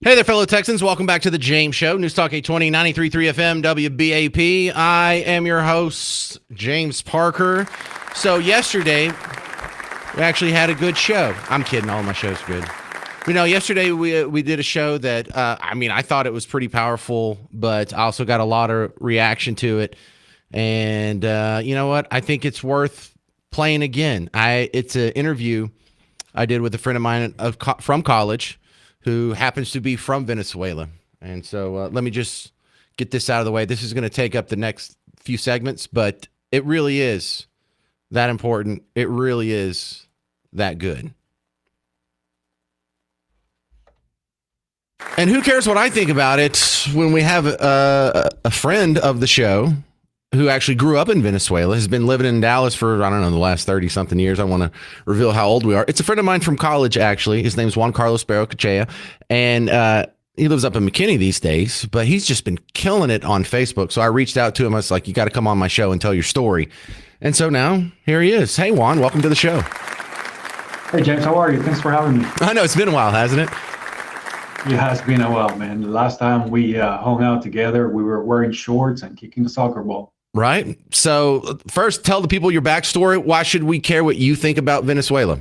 Hey there, fellow Texans. Welcome back to the James Show. News Talk 820, 93.3 FM, WBAP. I am your host, James Parker. So yesterday, we actually had a good show. I'm kidding. All my shows are good. You know, yesterday we did a show that, I thought it was pretty powerful, but I also got a lot of reaction to it. And you know what? I think it's worth playing again. It's an interview I did with a friend of mine from college who happens to be from Venezuela. And so let me just get this out of the way. This is going to take up the next few segments, but it really is that important. It really is that good. And who cares what I think about it when we have a friend of the show who actually grew up in Venezuela, has been living in Dallas for, I don't know, the last 30-something years. I want to reveal how old we are. It's a friend of mine from college, actually. His name's Juan Carlos Barrocochea, and he lives up in McKinney these days, but he's just been killing it on Facebook. So I reached out to him. I was like, you got to come on my show and tell your story. And so now, here he is. Hey, Juan, welcome to the show. Hey, James, how are you? Thanks for having me. I know, it's been a while, hasn't it? It has been a while, man. The last time we hung out together, we were wearing shorts and kicking the soccer ball. Right. So first, tell the people your backstory. Why should we care what you think about Venezuela?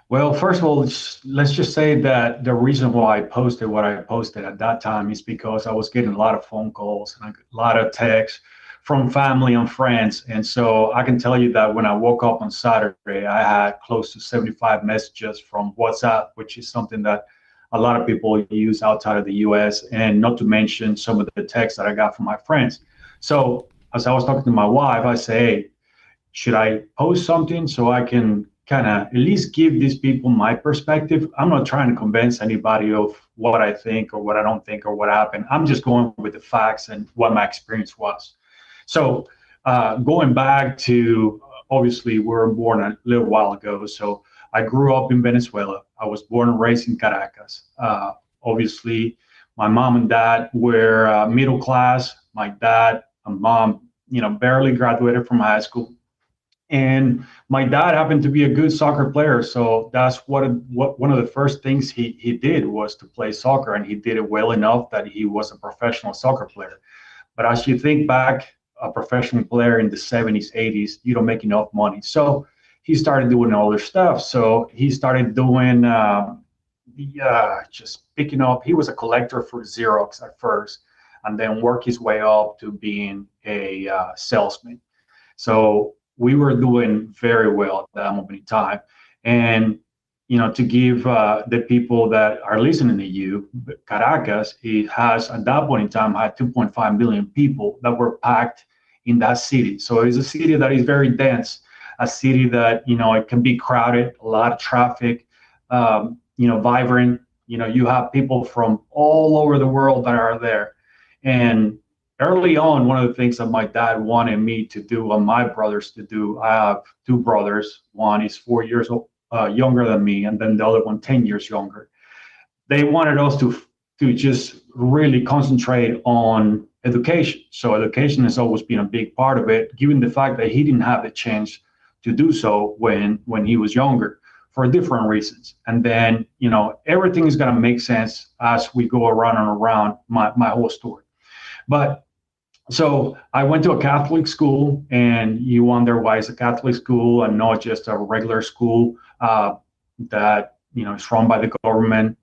Well, first of all, let's just say that the reason why I posted what I posted at that time is because I was getting a lot of phone calls and a lot of texts from family and friends. And so I can tell you that when I woke up on Saturday, I had close to 75 messages from WhatsApp, which is something that a lot of people use outside of the US, and not to mention some of the texts that I got from my friends. So as I was talking to my wife, I say, hey, should I post something so I can kind of at least give these people my perspective? I'm not trying to convince anybody of what I think or what I don't think or what happened. I'm just going with the facts and what my experience was. So going back to, obviously, we were born a little while ago. So I grew up in Venezuela. I was born and raised in Caracas. Obviously, my mom and dad were middle class. My dad and mom, barely graduated from high school. And my dad happened to be a good soccer player. So that's what one of the first things he did was to play soccer. And he did it well enough that he was a professional soccer player. But as you think back, a professional player in the 70s, 80s, you don't make enough money. So he started doing other stuff. So he started doing just picking up. He was a collector for Xerox at first, and then worked his way up to being a salesman. So we were doing very well at that moment in time. And, to give the people that are listening to you, Caracas, it has at that point in time had 2.5 million people that were packed in that city. So it's a city that is very dense, a city that, it can be crowded, a lot of traffic, vibrant. You have people from all over the world that are there. And early on, one of the things that my dad wanted me to do and my brothers to do, I have two brothers. One is 4 years younger than me, and then the other one 10 years younger. They wanted us to just really concentrate on education. So education has always been a big part of it, given the fact that he didn't have the chance to do so when he was younger for different reasons. And then, everything is going to make sense as we go around and around my whole story. But so I went to a Catholic school, and you wonder why it's a Catholic school and not just a regular school that, is run by the government.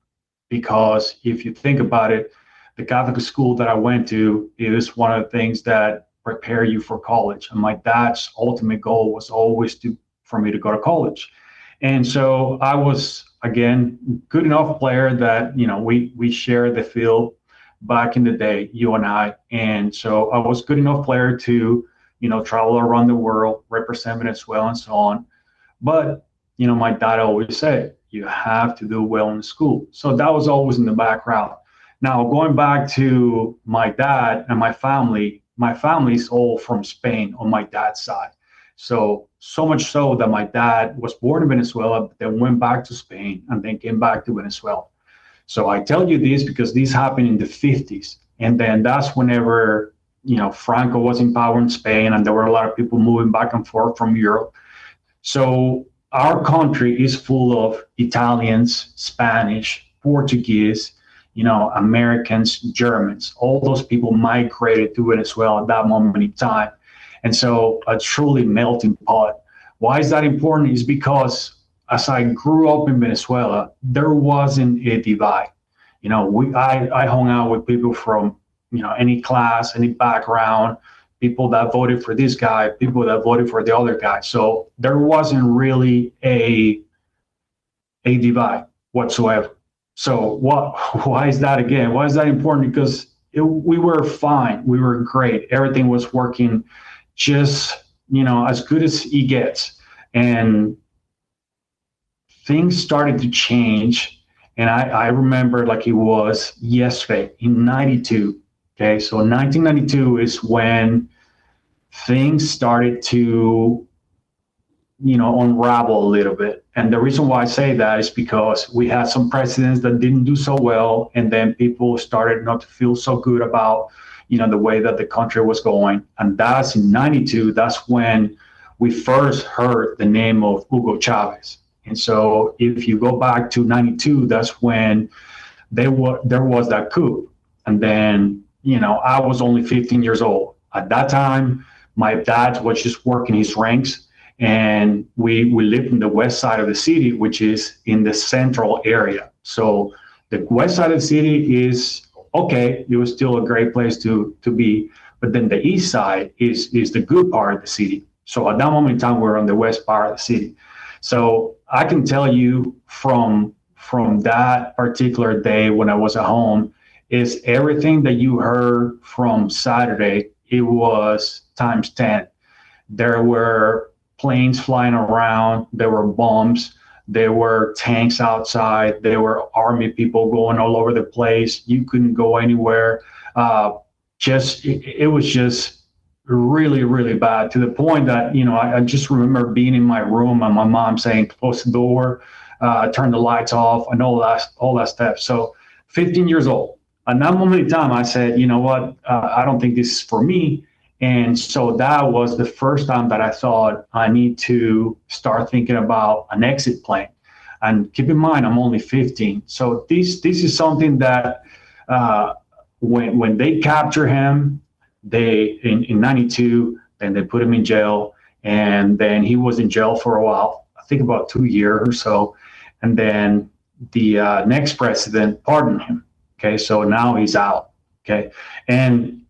Because if you think about it, the Catholic school that I went to is one of the things that prepare you for college. And my dad's ultimate goal was always for me to go to college. And so I was, again, good enough player that, we shared the field back in the day, you and I. And so I was good enough player to, travel around the world, represent Venezuela and so on. But, my dad always said, you have to do well in school. So that was always in the background. Now, going back to my dad and my family is all from Spain on my dad's side. So much so that my dad was born in Venezuela, but then went back to Spain and then came back to Venezuela. So I tell you this because this happened in the 50s. And then that's whenever, Franco was in power in Spain, and there were a lot of people moving back and forth from Europe. So our country is full of Italians, Spanish, Portuguese, Americans, Germans. All those people migrated to Venezuela at that moment in time. And so a truly melting pot. Why is that important? Is because as I grew up in Venezuela, there wasn't a divide. I hung out with people from, any class, any background, people that voted for this guy, people that voted for the other guy. So there wasn't really a divide whatsoever. So why is that again? Why is that important? Because we were fine. We were great. Everything was working just, as good as it gets. And things started to change. And I remember like it was yesterday in 92. Okay. So 1992 is when things started to, unravel a little bit. And the reason why I say that is because we had some presidents that didn't do so well. And then people started not to feel so good about, the way that the country was going. And that's in 92. That's when we first heard the name of Hugo Chavez. And so if you go back to 92, that's when there was that coup. And then, I was only 15 years old. At that time, my dad was just working his ranks. And we lived in the west side of the city, which is in the central area. So the west side of the city is okay. It was still a great place to be. But then the east side is the good part of the city. So at that moment in time, we're on the west part of the city. So I can tell you from that particular day when I was at home, is everything that you heard from Saturday, it was times 10. There were planes flying around, there were bombs, there were tanks outside, there were army people going all over the place. You couldn't go anywhere. It was just really, really bad, to the point that, I just remember being in my room and my mom saying, close the door, turn the lights off, and all that stuff. So 15 years old. At that moment in time, I said, you know what, I don't think this is for me. And so that was the first time that I thought I need to start thinking about an exit plan. And keep in mind, I'm only 15. So this is something that when they capture him, in 92, then they put him in jail. And then he was in jail for a while, I think about 2 years or so. And then the next president pardoned him. Okay, so now he's out. Okay, and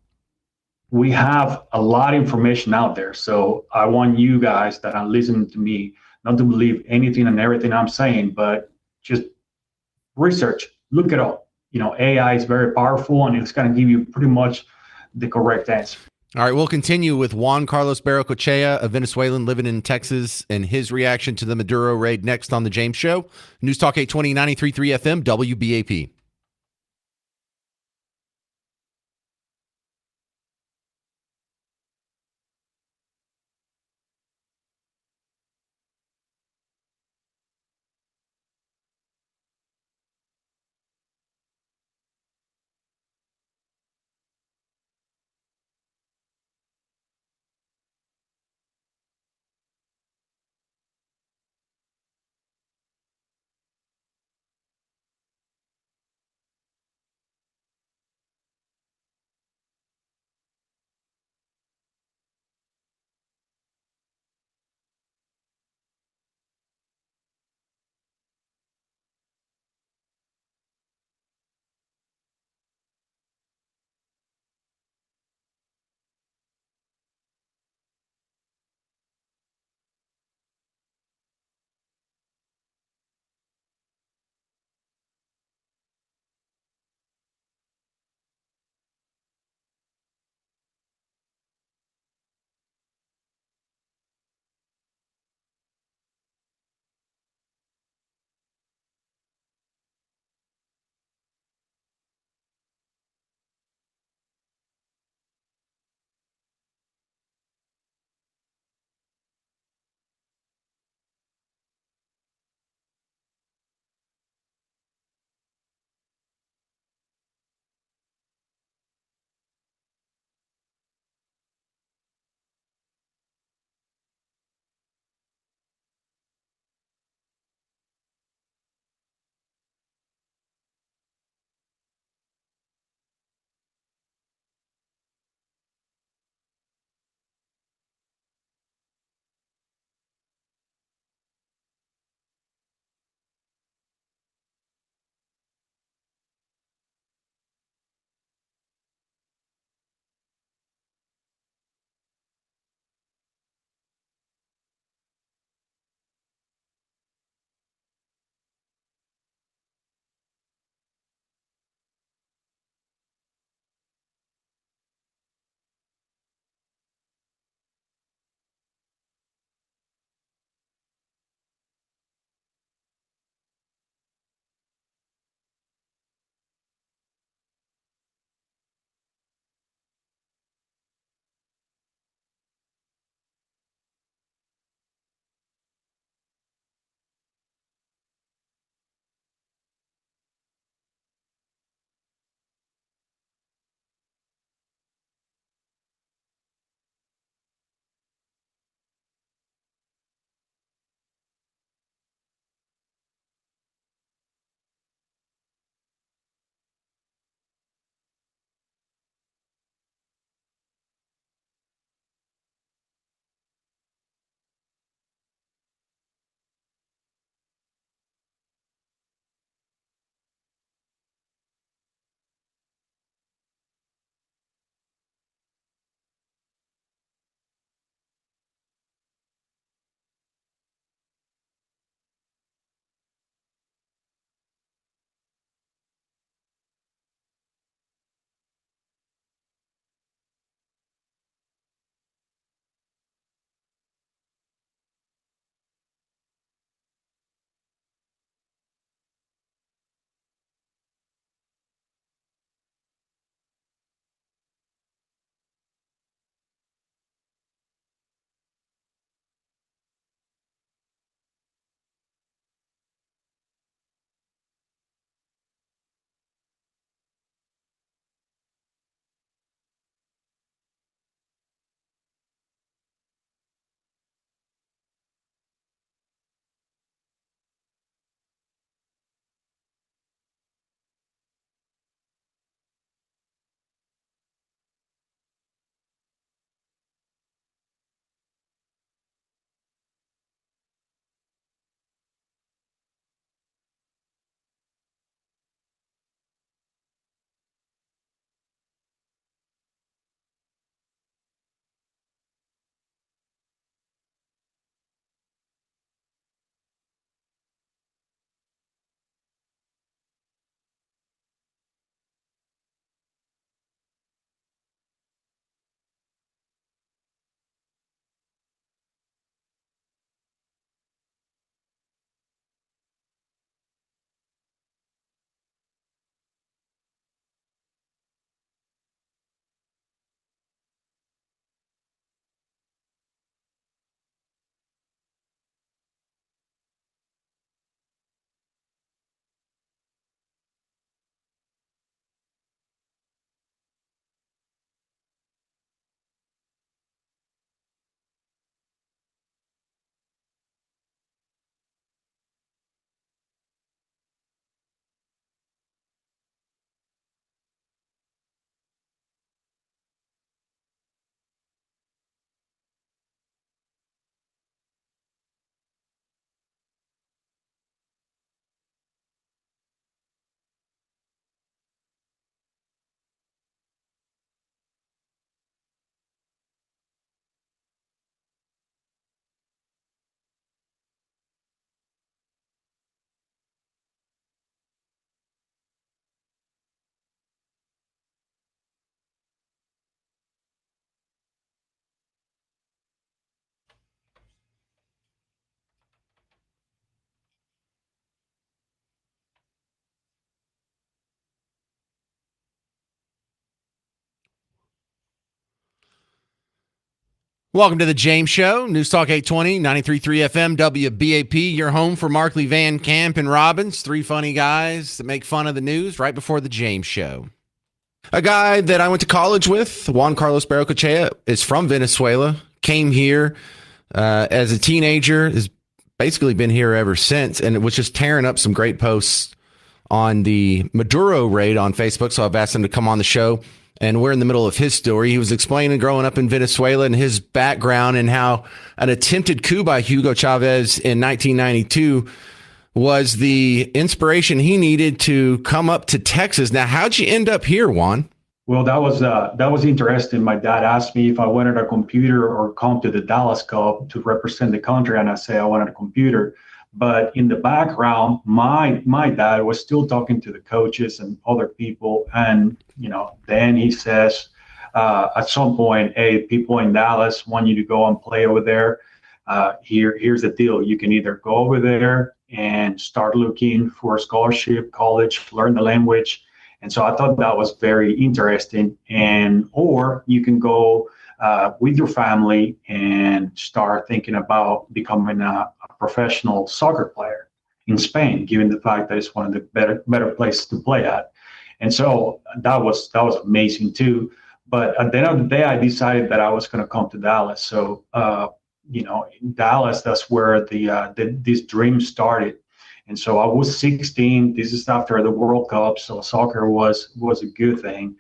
we have a lot of information out there. So I want you guys that are listening to me not to believe anything and everything I'm saying, but just research, look it up. AI is very powerful, and it's going to give you pretty much the correct answer. All right, we'll continue with Juan Carlos Barrocochea, a Venezuelan living in Texas, and his reaction to the Maduro raid next on The James Show. News Talk 820, 93.3 FM, WBAP. Welcome to the James Show, News Talk 820, 93.3 FM, WBAP, your home for Markley, Van Camp, and Robbins, three funny guys that make fun of the news right before the James Show. A guy that I went to college with, Juan Carlos Barrocochea, is from Venezuela, came here as a teenager, has basically been here ever since, and it was just tearing up some great posts on the Maduro raid on Facebook, so I've asked him to come on the show. And we're in the middle of his story. He was explaining growing up in Venezuela and his background and how an attempted coup by Hugo Chavez in 1992 was the inspiration he needed to come up to Texas. Now, how'd you end up here, Juan? Well, that was interesting. My dad asked me if I wanted a computer or come to the Dallas Cup to represent the country, and I said I wanted a computer. But in the background, my dad was still talking to the coaches and other people. And, then he says, at some point, hey, people in Dallas want you to go and play over there. Here's the deal. You can either go over there and start looking for a scholarship, college, learn the language. And so I thought that was very interesting. Or you can go with your family and start thinking about becoming a professional soccer player in Spain, given the fact that it's one of the better places to play at. And so that was amazing too. But at the end of the day, I decided that I was going to come to Dallas. So in Dallas, that's where this dream started. And so I was 16. This is after the World Cup, so soccer was a good thing.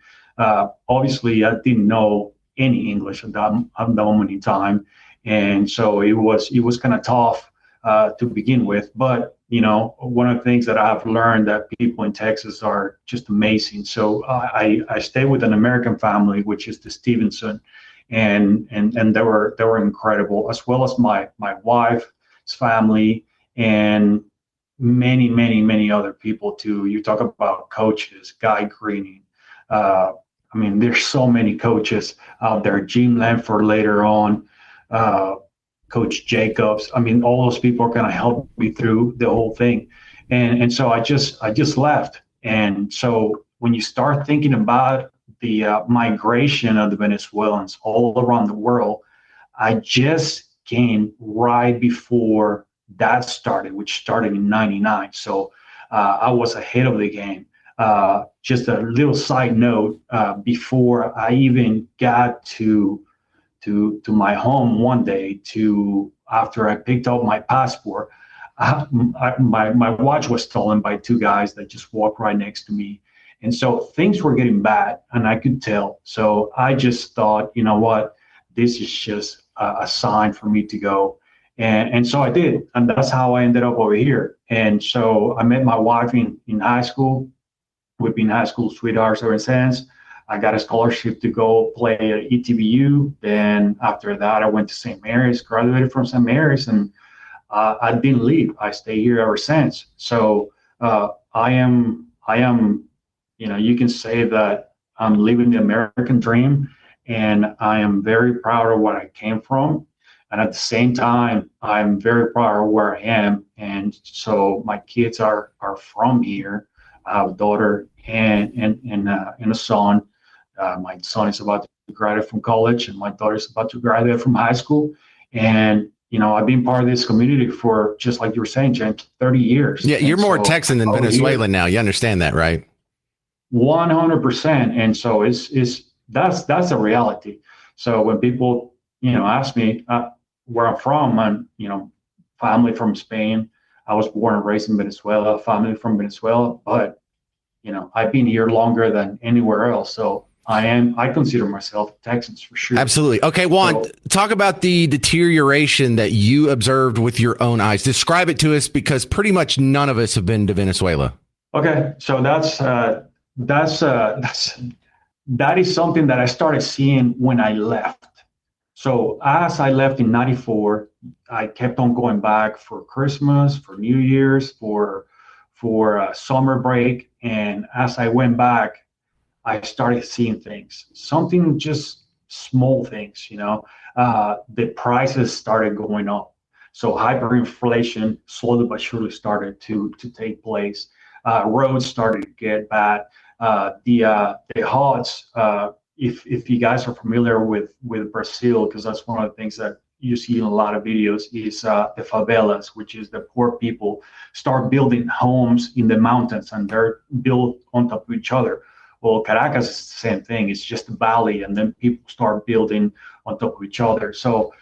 Obviously, I didn't know any English at that moment in time, and so it was kind of tough to begin with. But one of the things that I've learned that people in Texas are just amazing. So I stay with an American family, which is the Stevenson, and they were incredible, as well as my wife's family and many other people too. You talk about coaches, Guy Greening. There's so many coaches out there. Jim Lanford later on, Coach Jacobs. All those people are going to help me through the whole thing. And so I just left. And so when you start thinking about the migration of the Venezuelans all around the world, I just came right before that started, which started in '99. So I was ahead of the game. Just a little side note, before I even got to my home one day, after I picked up my passport, my watch was stolen by two guys that just walked right next to me. And so things were getting bad, and I could tell. So I just thought, you know what, this is just a sign for me to go. And so I did, and that's how I ended up over here. And so I met my wife in high school. We've been high school sweethearts ever since. I got a scholarship to go play at ETBU. Then after that, I went to St. Mary's, graduated from St. Mary's, and I didn't leave. I stay here ever since. So I am, you can say that I'm living the American dream, and I am very proud of what I came from. And at the same time, I'm very proud of where I am. And so my kids are from here. I have a daughter and a son. My son is about to graduate from college, and my daughter is about to graduate from high school. And I've been part of this community for, just like you were saying, James, 30 years. Yeah, you're more Texan than Venezuelan now. You understand that, right? 100%. And so that's a reality. So when people ask me where I'm from, I'm family from Spain. I was born and raised in Venezuela, family from Venezuela, but I've been here longer than anywhere else. So I consider myself a Texan for sure. Absolutely. Okay, Juan, talk about the deterioration that you observed with your own eyes. Describe it to us, because pretty much none of us have been to Venezuela. Okay, so that is something that I started seeing when I left. So as I left in '94, I kept on going back for Christmas, for New Year's, for summer break. And as I went back, I started seeing things, something just small things, the prices started going up. So hyperinflation slowly but surely started to take place. Roads started to get bad. The HUDs, if you guys are familiar with Brazil, because that's one of the things that you see in a lot of videos, is the favelas, which is the poor people start building homes in the mountains, and they're built on top of each other. Well, Caracas is the same thing. It's just a valley, and then people start building on top of each other. So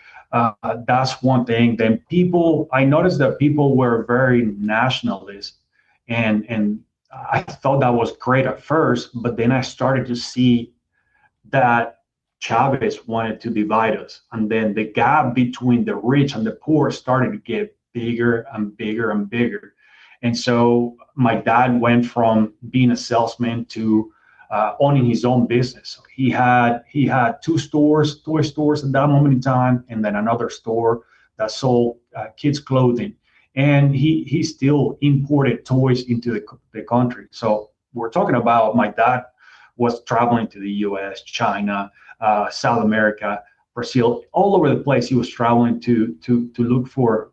that's one thing. Then I noticed that people were very nationalist, and I thought that was great at first, but then I started to see that Chavez wanted to divide us, and then the gap between the rich and the poor started to get bigger and bigger and bigger. And so my dad went from being a salesman to owning his own business. So he had two stores, toy stores at that moment in time, and then another store that sold kids clothing. And he still imported toys into the country. So we're talking about my dad was traveling to the U.S., China, South America, Brazil, all over the place. He was traveling to look for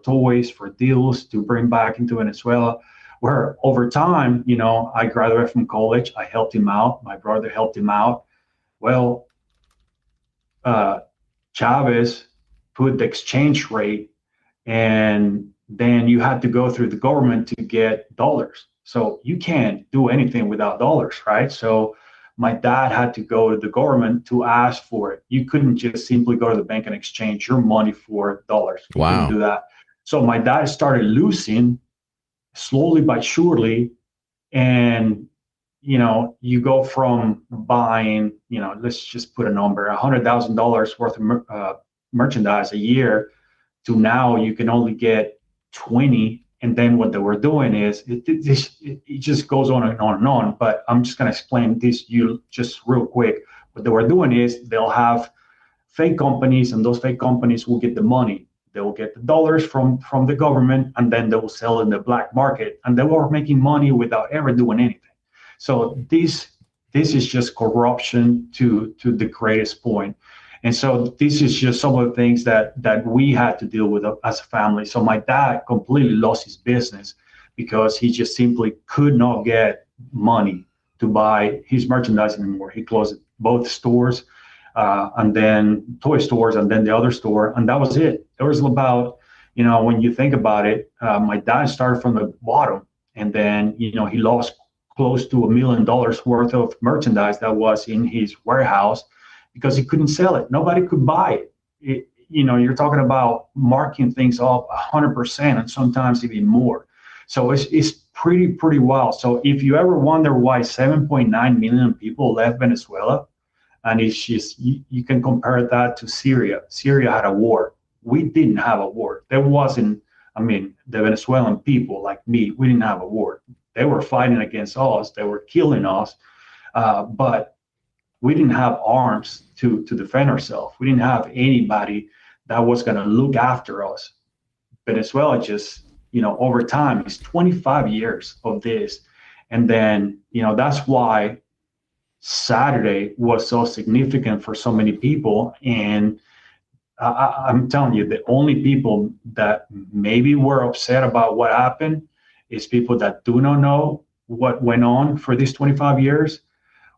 toys, for deals to bring back into Venezuela. Where over time, I graduated from college. I helped him out. My brother helped him out. Well, Chavez put the exchange rate, and then you had to go through the government to get dollars. So you can't do anything without dollars, right? So my dad had to go to the government to ask for it. You couldn't just simply go to the bank and exchange your money for dollars. You couldn't do that. So my dad started losing slowly but surely. And, you go from buying, let's just put a number, $100,000 worth of merchandise a year to now you can only get 20. And then what they were doing is it just goes on and on and on. But I'm just going to explain this you just real quick. What they were doing is they'll have fake companies, and those fake companies will get the money. They will get the dollars from the government, and then they will sell in the black market. And they were making money without ever doing anything. So this is just corruption to the greatest point. And so this is just some of the things that we had to deal with as a family. So my dad completely lost his business because he just simply could not get money to buy his merchandise anymore. He closed both stores, and then toy stores, and then the other store, and that was it. There was about, when you think about it, my dad started from the bottom, and then, he lost close to $1 million worth of merchandise that was in his warehouse because he couldn't sell it. Nobody could buy it. You're talking about marking things up 100% and sometimes even more. So it's pretty wild. So if you ever wonder why 7.9 million people left Venezuela, and it's just, you can compare that to Syria. Syria had a war. We didn't have a war. There wasn't, the Venezuelan people like me, we didn't have a war. They were fighting against us. They were killing us. But we didn't have arms to defend ourselves. We didn't have anybody that was going to look after us. Venezuela just, over time, it's 25 years of this. And then, that's why Saturday was so significant for so many people. And I'm telling you, the only people that maybe were upset about what happened is people that do not know what went on for these 25 years,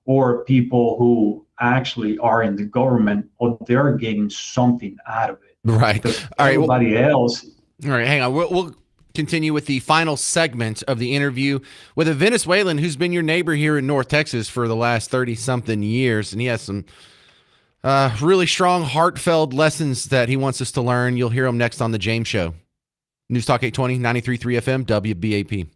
or people who actually are in the government, or they're getting something out of it. Right. All right. Everybody else. All right. Hang on. We'll continue with the final segment of the interview with a Venezuelan who's been your neighbor here in North Texas for the last 30-something years. And he has some really strong, heartfelt lessons that he wants us to learn. You'll hear him next on The James Show. News Talk 820, 93.3 FM, WBAP.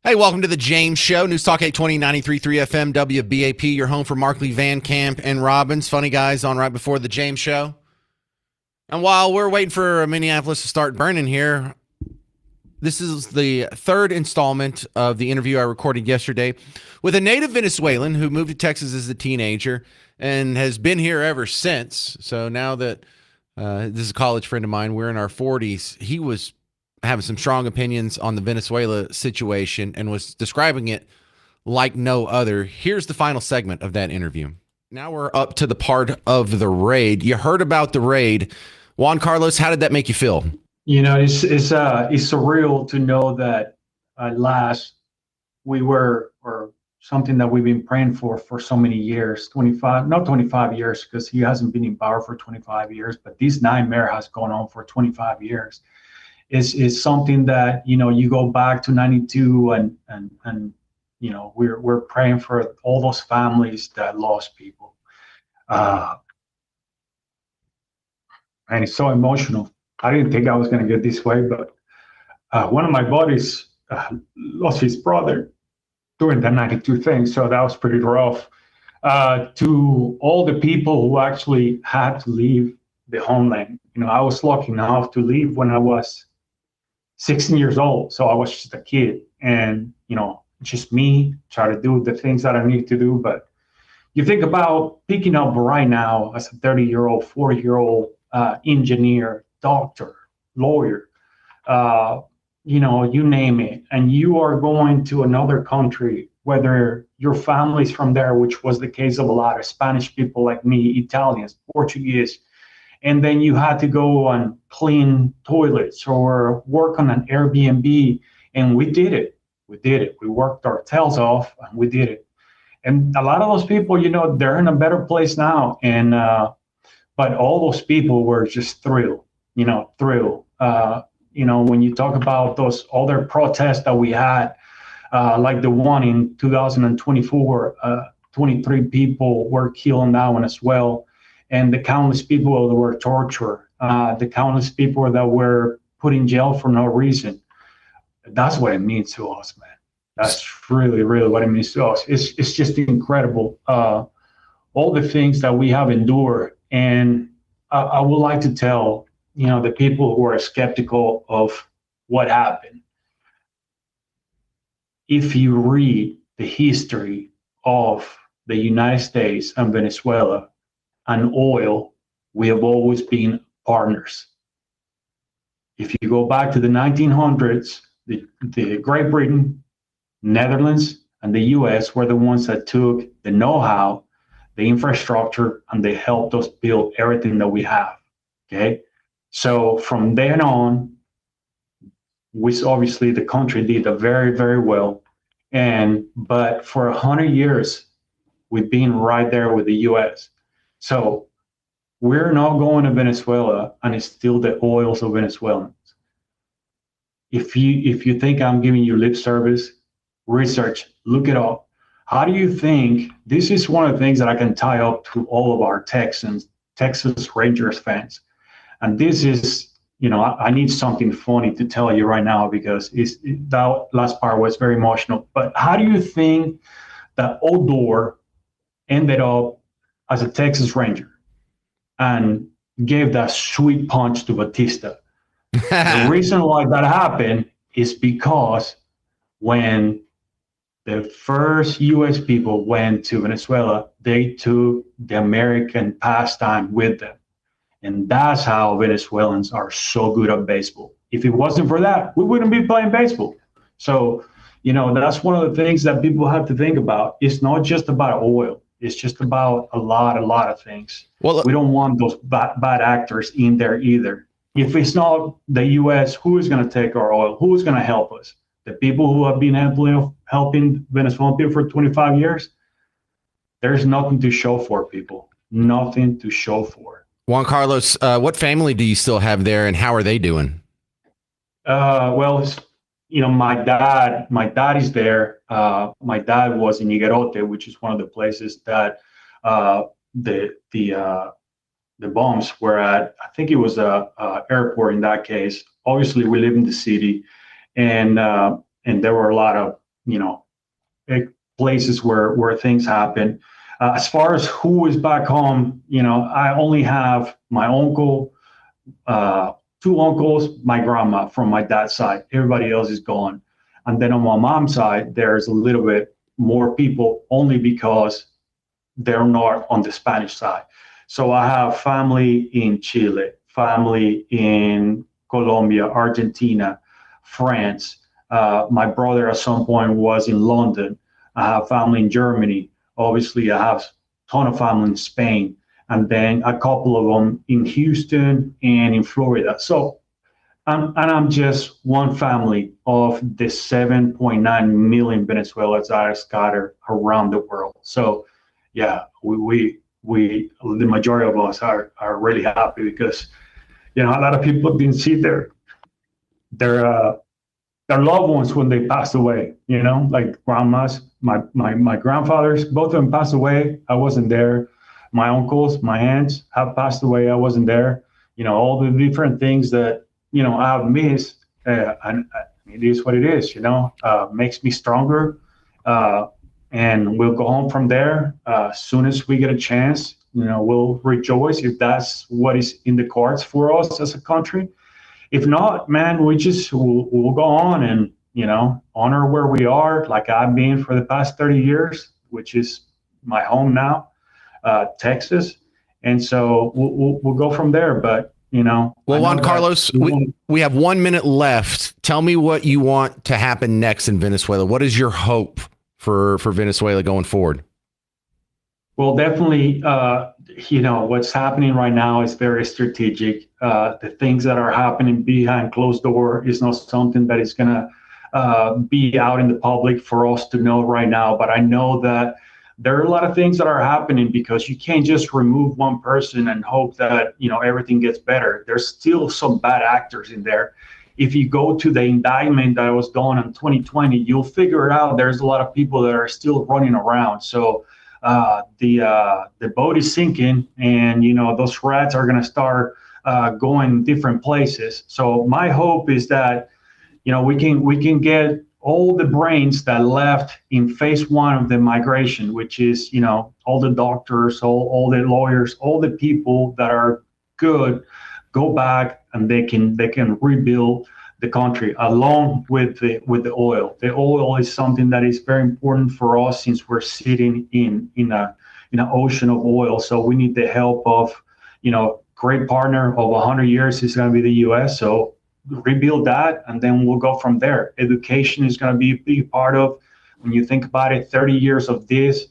Hey, welcome to the James Show. News Talk 820, 93.3 FM, WBAP, your home for Markley, Van Camp, and Robbins. Funny guys on right before the James Show. And while we're waiting for Minneapolis to start burning here, this is the third installment of the interview I recorded yesterday with a native Venezuelan who moved to Texas as a teenager and has been here ever since. So now that this is a college friend of mine, we're in our 40s, he was having some strong opinions on the Venezuela situation and was describing it like no other. Here's the final segment of that interview. Now we're up to the part of the raid. You heard about the raid. Juan Carlos, how did that make you feel? You know, it's surreal to know that at last we were, or something that we've been praying for so many years, not 25 years, because he hasn't been in power for 25 years, but this nightmare has gone on for 25 years. Is something that, you know, you go back to 92 and you know, we're praying for all those families that lost people. And it's so emotional. I didn't think I was going to get this way, but one of my buddies lost his brother during the 92 thing, so that was pretty rough. To all the people who actually had to leave the homeland, you know, I was lucky enough to leave when I was 16 years old, so I was just a kid, and you know, just me try to do the things that I need to do. But you think about picking up right now as a 30-year-old, 40-year-old engineer, doctor, lawyer, you know, you name it, and you are going to another country, whether your family's from there, which was the case of a lot of Spanish people like me, Italians, Portuguese, and then you had to go and clean toilets or work on an Airbnb, and we did it. We worked our tails off, and we did it. And a lot of those people, you know, they're in a better place now, and but all those people were just thrilled. You know, when you talk about those other protests that we had, like the one in 2024, 23 people were killed on that one as well. And the countless people that were tortured, the countless people that were put in jail for no reason. That's what it means to us, man. That's really, really what it means to us. It's just incredible. All the things that we have endured. And I would like to tell, you know, the people who are skeptical of what happened, if you read the history of the United States and Venezuela and oil, we have always been partners. If you go back to the 1900s, the Great Britain, Netherlands, and the US were the ones that took the know-how, the infrastructure, and they helped us build everything that we have, okay? So from then on, obviously the country did very, very well. But for 100 years, we've been right there with the US. So we're not going to Venezuela and it's still the oils of Venezuelans. If you think I'm giving you lip service, research, look it up. How do you think, this is one of the things that I can tie up to all of our Texas Rangers fans. And this is, you know, I need something funny to tell you right now because that last part was very emotional. But how do you think that Odor ended up as a Texas Ranger and gave that sweet punch to Batista? The reason why that happened is because when the first U.S. people went to Venezuela, they took the American pastime with them. And that's how Venezuelans are so good at baseball. If it wasn't for that, we wouldn't be playing baseball. So, you know, that's one of the things that people have to think about. It's not just about oil. It's just about a lot of things. Well, we don't want those bad actors in there either. If it's not the U.S., who is going to take our oil? Who is going to help us? The people who have been helping Venezuelan people for 25 years, there's nothing to show for people. Nothing to show for. Juan Carlos, what family do you still have there, and how are they doing? Well, you know, my dad is there. My dad was in Higuerote, which is one of the places that the bombs were at. I think it was a airport in that case. Obviously, we live in the city, and there were a lot of you know, places where things happen. As far as who is back home, you know, I only have my uncle, two uncles, my grandma from my dad's side. Everybody else is gone. And then on my mom's side, there's a little bit more people only because they're not on the Spanish side. So I have family in Chile, family in Colombia, Argentina, France. My brother at some point was in London. I have family in Germany. Obviously, I have a ton of family in Spain, and then a couple of them in Houston and in Florida. So, I'm just one family of the 7.9 million Venezuelans that are scattered around the world. So, yeah, we the majority of us are really happy because, you know, a lot of people didn't see their loved ones when they passed away, you know, like grandmas, my grandfathers, both of them passed away. I wasn't there. My uncles, my aunts have passed away. I wasn't there. You know, all the different things that, you know, I've missed. And it is what it is, you know, makes me stronger. And we'll go home from there. As soon as we get a chance, you know, we'll rejoice if that's what is in the cards for us as a country. If not, man, we'll go on and, you know, honor where we are, like I've been for the past 30 years, which is my home now, Texas. And so we'll go from there. But, you know, well, Juan Carlos, we have 1 minute left. Tell me what you want to happen next in Venezuela. What is your hope for Venezuela going forward? Well, definitely, you know, what's happening right now is very strategic. The things that are happening behind closed door is not something that is going to be out in the public for us to know right now. But I know that there are a lot of things that are happening because you can't just remove one person and hope that, you know, everything gets better. There's still some bad actors in there. If you go to the indictment that was done in 2020, you'll figure out there's a lot of people that are still running around. So the boat is sinking, and you know those rats are going to start going different places. So my hope is that, you know, we can get all the brains that left in phase one of the migration, which is, you know, all the doctors, all the lawyers, all the people that are good, go back and they can rebuild the country along with the oil. The oil is something that is very important for us since we're sitting in an ocean of oil. So we need the help of, you know, great partner of 100 years is going to be the U.S. So rebuild that, and then we'll go from there. Education is going to be a big part of, when you think about it, 30 years of this,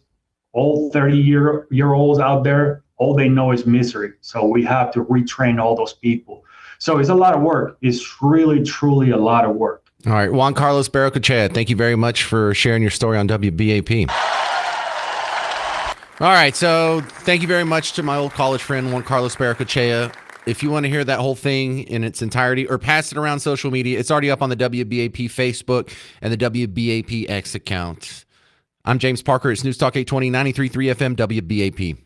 all 30-year-olds out there, all they know is misery. So we have to retrain all those people. So it's a lot of work. It's really, truly a lot of work. All right. Juan Carlos Barrocochea, thank you very much for sharing your story on WBAP. All right. So thank you very much to my old college friend, Juan Carlos Barrocochea. If you want to hear that whole thing in its entirety or pass it around social media, it's already up on the WBAP Facebook and the WBAP X account. I'm James Parker. It's News Talk 820, 93.3 FM, WBAP.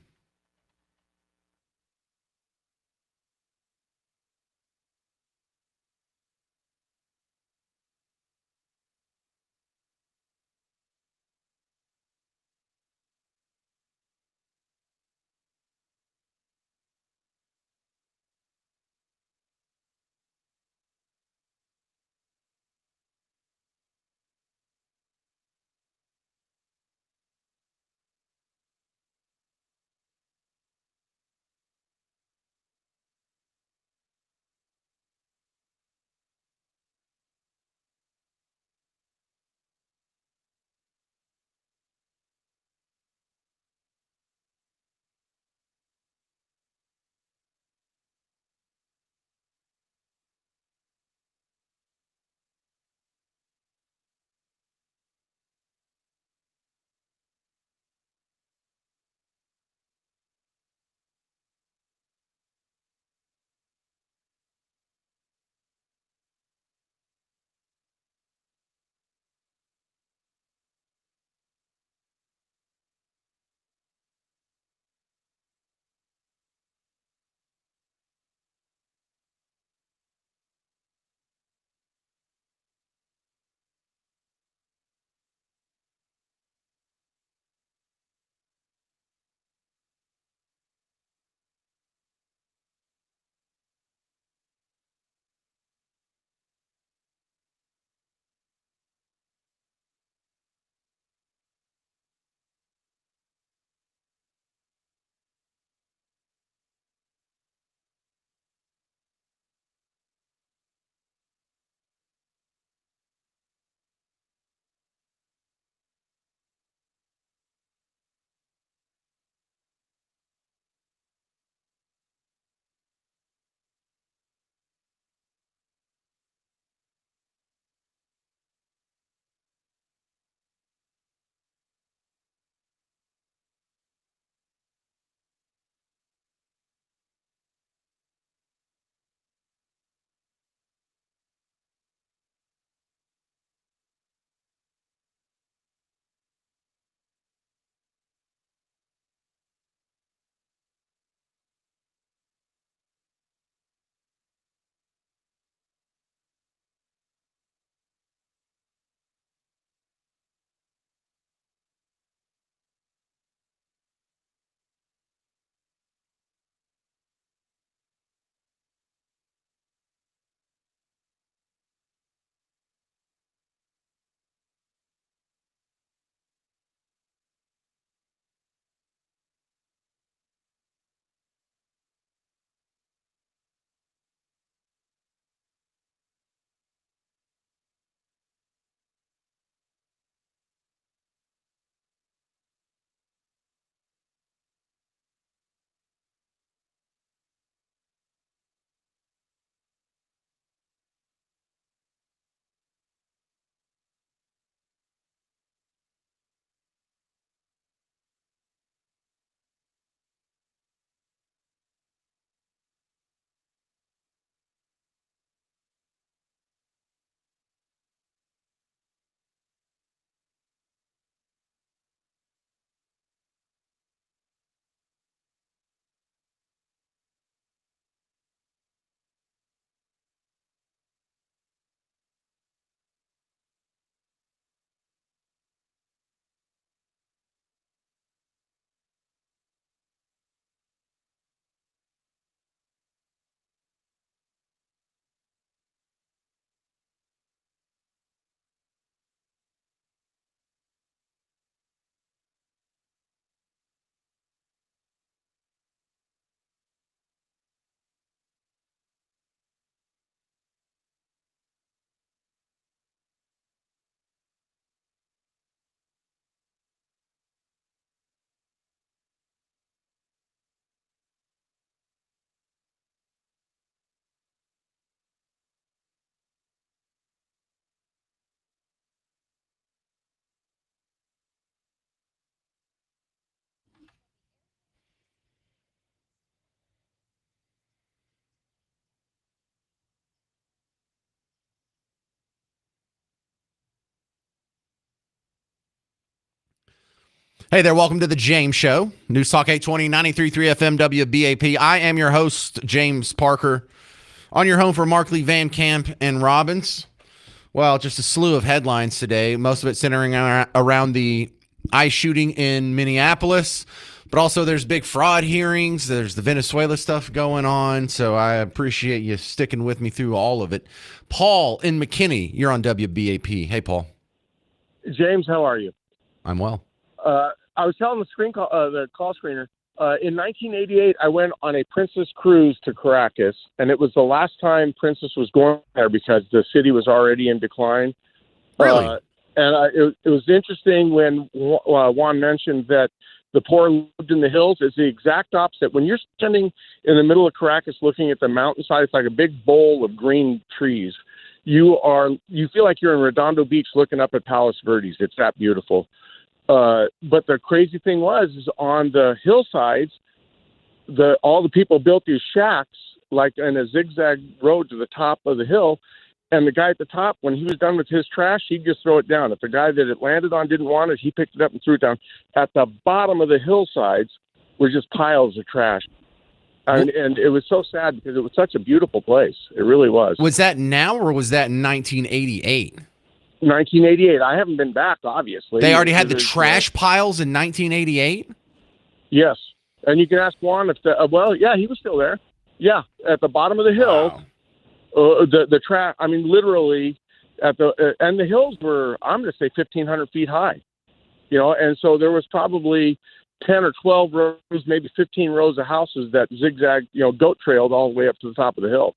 Hey there, welcome to the James Show. News Talk 820, 93.3 FM WBAP. I am your host, James Parker, on your home for Markley, Van Camp, and Robbins. Well, just a slew of headlines today, most of it centering around the ICE shooting in Minneapolis, but also there's big fraud hearings. There's the Venezuela stuff going on, so I appreciate you sticking with me through all of it. Paul in McKinney, you're on WBAP. Hey, Paul. James, how are you? I'm well. I was telling the call screener, in 1988, I went on a Princess cruise to Caracas, and it was the last time Princess was going there because the city was already in decline. Really? It was interesting when Juan mentioned that the poor lived in the hills. It's the exact opposite. When you're standing in the middle of Caracas looking at the mountainside, it's like a big bowl of green trees. You feel like you're in Redondo Beach looking up at Palos Verdes. It's that beautiful. But the crazy thing is on the hillsides, all the people built these shacks like in a zigzag road to the top of the hill. And the guy at the top, when he was done with his trash, he'd just throw it down. If the guy that it landed on didn't want it, he picked it up and threw it down. At the bottom of the hillsides were just piles of trash. And it was so sad because it was such a beautiful place. It really was. Was that now or was that in 1988? 1988. I haven't been back, obviously. They already had the trash piles in 1988? Yes. And you can ask Juan if he was still there. Yeah, at the bottom of the hill, the trash, I mean, literally, and the hills were, I'm going to say, 1,500 feet high. And so there was probably 10 or 12 rows, maybe 15 rows of houses that zigzag, goat trailed all the way up to the top of the hill.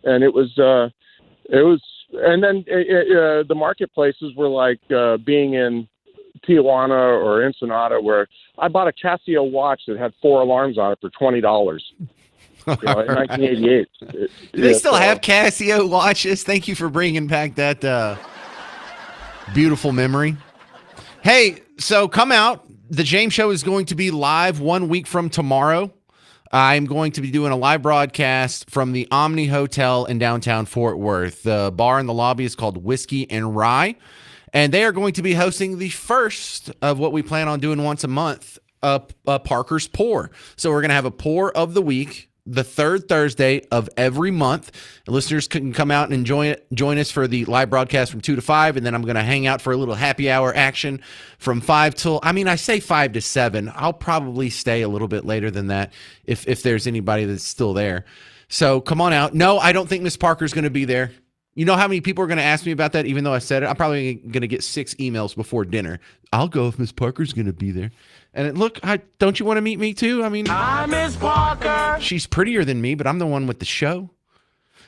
And it was, and then the marketplaces were like being in Tijuana or Ensenada, where I bought a Casio watch that had 4 alarms on it for $20 in 1988. Do they still have Casio watches? Thank you for bringing back that beautiful memory. Hey, so come out. The James Show is going to be live 1 week from tomorrow. I'm going to be doing a live broadcast from the Omni Hotel in downtown Fort Worth. The bar in the lobby is called Whiskey and Rye, and they are going to be hosting the first of what we plan on doing once a month, Parker's Pour. So we're going to have a pour of the week, the third Thursday of every month. Listeners can come out and join us for the live broadcast from 2 to 5, and then I'm going to hang out for a little happy hour action from 5 till, I say 5 to 7. I'll probably stay a little bit later than that if there's anybody that's still there. So come on out. No, I don't think Miss Parker's going to be there. You know how many people are going to ask me about that, even though I said it? I'm probably going to get 6 emails before dinner. I'll go if Miss Parker's going to be there. And look, don't you want to meet me too? Hi, Miss Parker. She's prettier than me, but I'm the one with the show.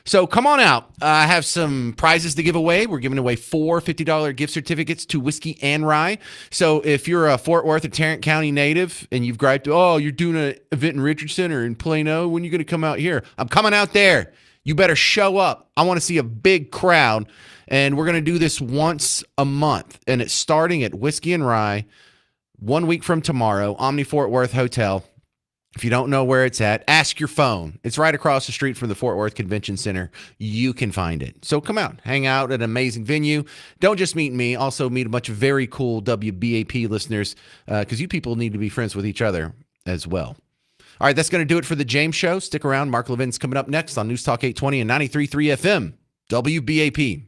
So come on out. I have some prizes to give away. We're giving away 4 $50 gift certificates to Whiskey and Rye. So if you're a Fort Worth or Tarrant County native and you've griped, you're doing an event in Richardson or in Plano, when are you going to come out here? I'm coming out there. You better show up. I want to see a big crowd. And we're going to do this once a month. And it's starting at Whiskey and Rye 1 week from tomorrow, Omni Fort Worth Hotel. If you don't know where it's at, ask your phone. It's right across the street from the Fort Worth Convention Center. You can find it. So come out, hang out at an amazing venue. Don't just meet me, also meet a bunch of very cool WBAP listeners, because you people need to be friends with each other as well. All right, that's going to do it for the James Show. Stick around. Mark Levin's coming up next on News Talk 820 and 93.3 FM, WBAP.